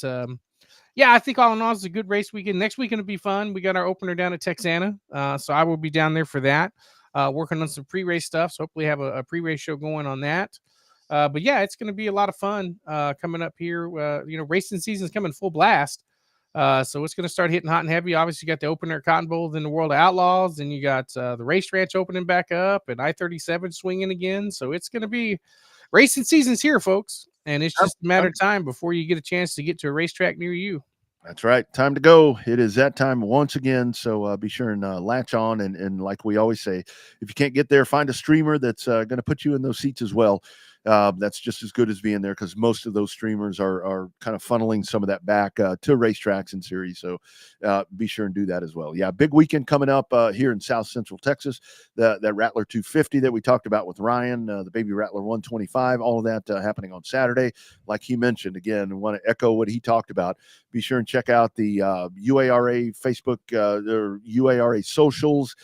yeah, I think all in all, it's a good race weekend. Next weekend will be fun. We got our opener down at Texana, so I will be down there for that. Working on some pre-race stuff, so hopefully have a pre-race show going on that. But yeah, it's going to be a lot of fun coming up here. Racing season's coming full blast, so it's going to start hitting hot and heavy. Obviously, you got the opener at Cotton Bowl, then the World of Outlaws, then you got the Race Ranch opening back up, and I-37 swinging again. So it's going to be racing season's here, folks, and it's just a matter of time before you get a chance to get to a racetrack near you.
That's right. Time to go. It is that time once again. So be sure and latch on. And like we always say, if you can't get there, find a streamer that's going to put you in those seats as well. That's just as good as being there, because most of those streamers are kind of funneling some of that back to racetracks and series. So be sure and do that as well. Yeah, big weekend coming up here in South Central Texas. That Rattler 250 that we talked about with Ryan, the Baby Rattler 125, all of that happening on Saturday. Like he mentioned, again, I want to echo what he talked about. Be sure and check out the UARA Facebook or UARA socials,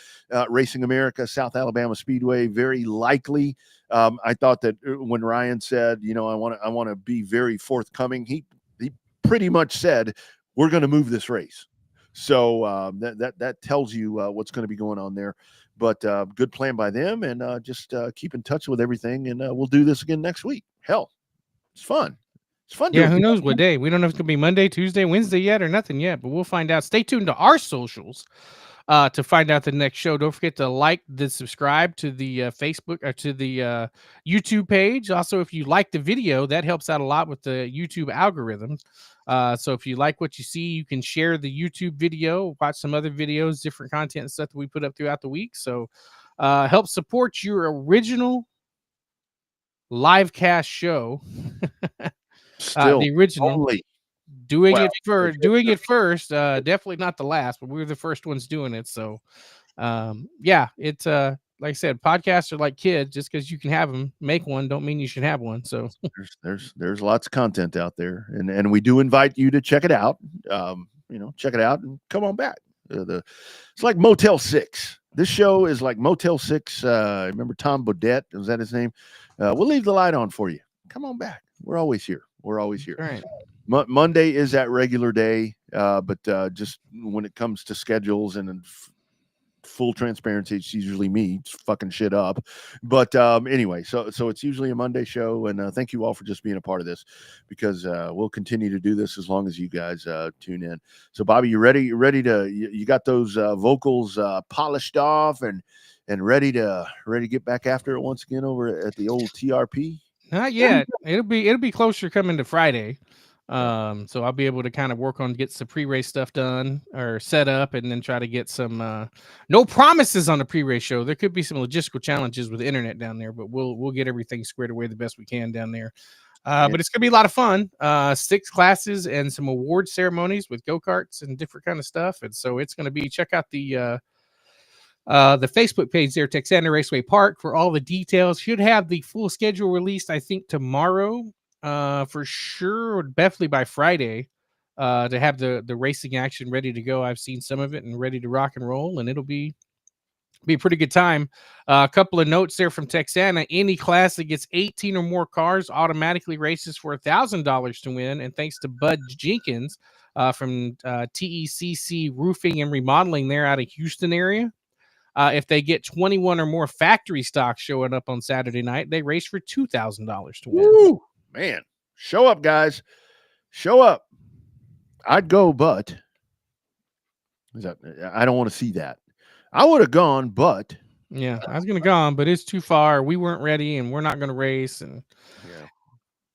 Racing America, South Alabama Speedway. Very likely. I thought that when Ryan said, I want to be very forthcoming, he pretty much said, we're going to move this race. So that tells you what's going to be going on there. But good plan by them, and just keep in touch with everything, and we'll do this again next week. Hell, it's fun. It's fun.
Yeah, who knows what day? We don't know if it's going to be Monday, Tuesday, Wednesday yet, or nothing yet, but we'll find out. Stay tuned to our socials to find out the next show. Don't forget to like, subscribe to the Facebook or to the YouTube page. Also, if you like the video, that helps out a lot with the YouTube algorithm. So if you like what you see, you can share the YouTube video, watch some other videos, different content and stuff that we put up throughout the week. So help support your original livecast show.
Still
the original.
Only.
Doing it first, definitely not the last, but we were the first ones doing it. So, yeah, it's like I said, podcasts are like kids. Just because you can have them, make one, don't mean you should have one. So
there's lots of content out there, and we do invite you to check it out. Check it out and come on back. It's like Motel 6. This show is like Motel 6. Remember Tom Bodette? Was that his name? We'll leave the light on for you. Come on back. We're always here. We're always here.
All right.
Monday is that regular day, but just when it comes to schedules and full transparency, it's usually me fucking shit up. But anyway, so it's usually a Monday show, and thank you all for just being a part of this, because we'll continue to do this as long as you guys tune in. So Bobby, you ready? You got those vocals polished off and ready to get back after it once again over at the old TRP?
Not yet. It'll be closer coming to Friday. So I'll be able to kind of work on get some pre-race stuff done or set up, and then try to get some no promises on the pre-race show. There could be some logistical challenges with the internet down there, but we'll get everything squared away the best we can down there. But it's gonna be a lot of fun. 6 classes and some award ceremonies with go-karts and different kind of stuff. And so it's gonna be, check out the Facebook page there, Texana Raceway Park, for all the details. Should have the full schedule released, I think, tomorrow, for sure, or definitely by Friday, to have the racing action ready to go. I've seen some of it and ready to rock and roll, and it'll be a pretty good time. A couple of notes there from Texana: any class that gets 18 or more cars automatically races for $1,000 to win. And thanks to Bud Jenkins from TECC Roofing and Remodeling there out of Houston area. If they get 21 or more factory stocks showing up on Saturday night, they race for $2,000 to win.
Woo, man, show up, guys. Show up. I'd go, but I don't want to see that. I would have gone, but
yeah, I was going to go, but it's too far. We weren't ready, and we're not going to race. And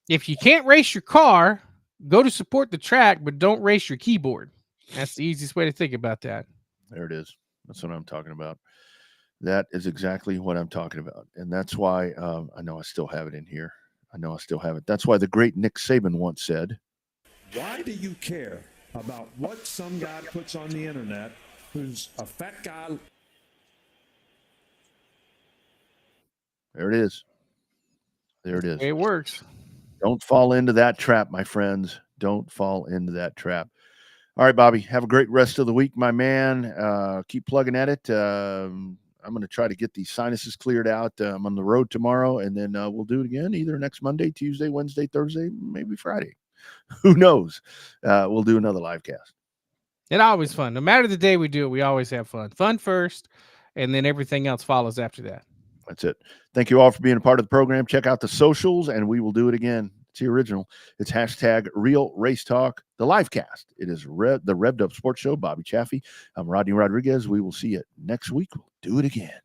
if you can't race your car, go to support the track, but don't race your keyboard. That's the easiest way to think about that.
There it is. That's what I'm talking about. That is exactly what I'm talking about. And that's why I know I still have it in here. I know I still have it. That's why the great Nick Saban once said,
"Why do you care about what some guy puts on the internet who's a fat guy?"
There it is. There it is.
It works.
Don't fall into that trap, my friends. Don't fall into that trap. All right, Bobby, have a great rest of the week, my man. Keep plugging at it. I'm going to try to get these sinuses cleared out. I'm on the road tomorrow, and then we'll do it again either next Monday, Tuesday, Wednesday, Thursday, maybe Friday. Who knows? We'll do another live cast.
It's always fun. No matter the day we do it, we always have fun. Fun first, and then everything else follows after that.
That's it. Thank you all for being a part of the program. Check out the socials, and we will do it again. It's the original. It's hashtag Real Race Talk, the live cast. It is the Revved Up Sports Show. Bobby Chaffee. I'm Rodney Rodriguez. We will see you next week. We'll do it again.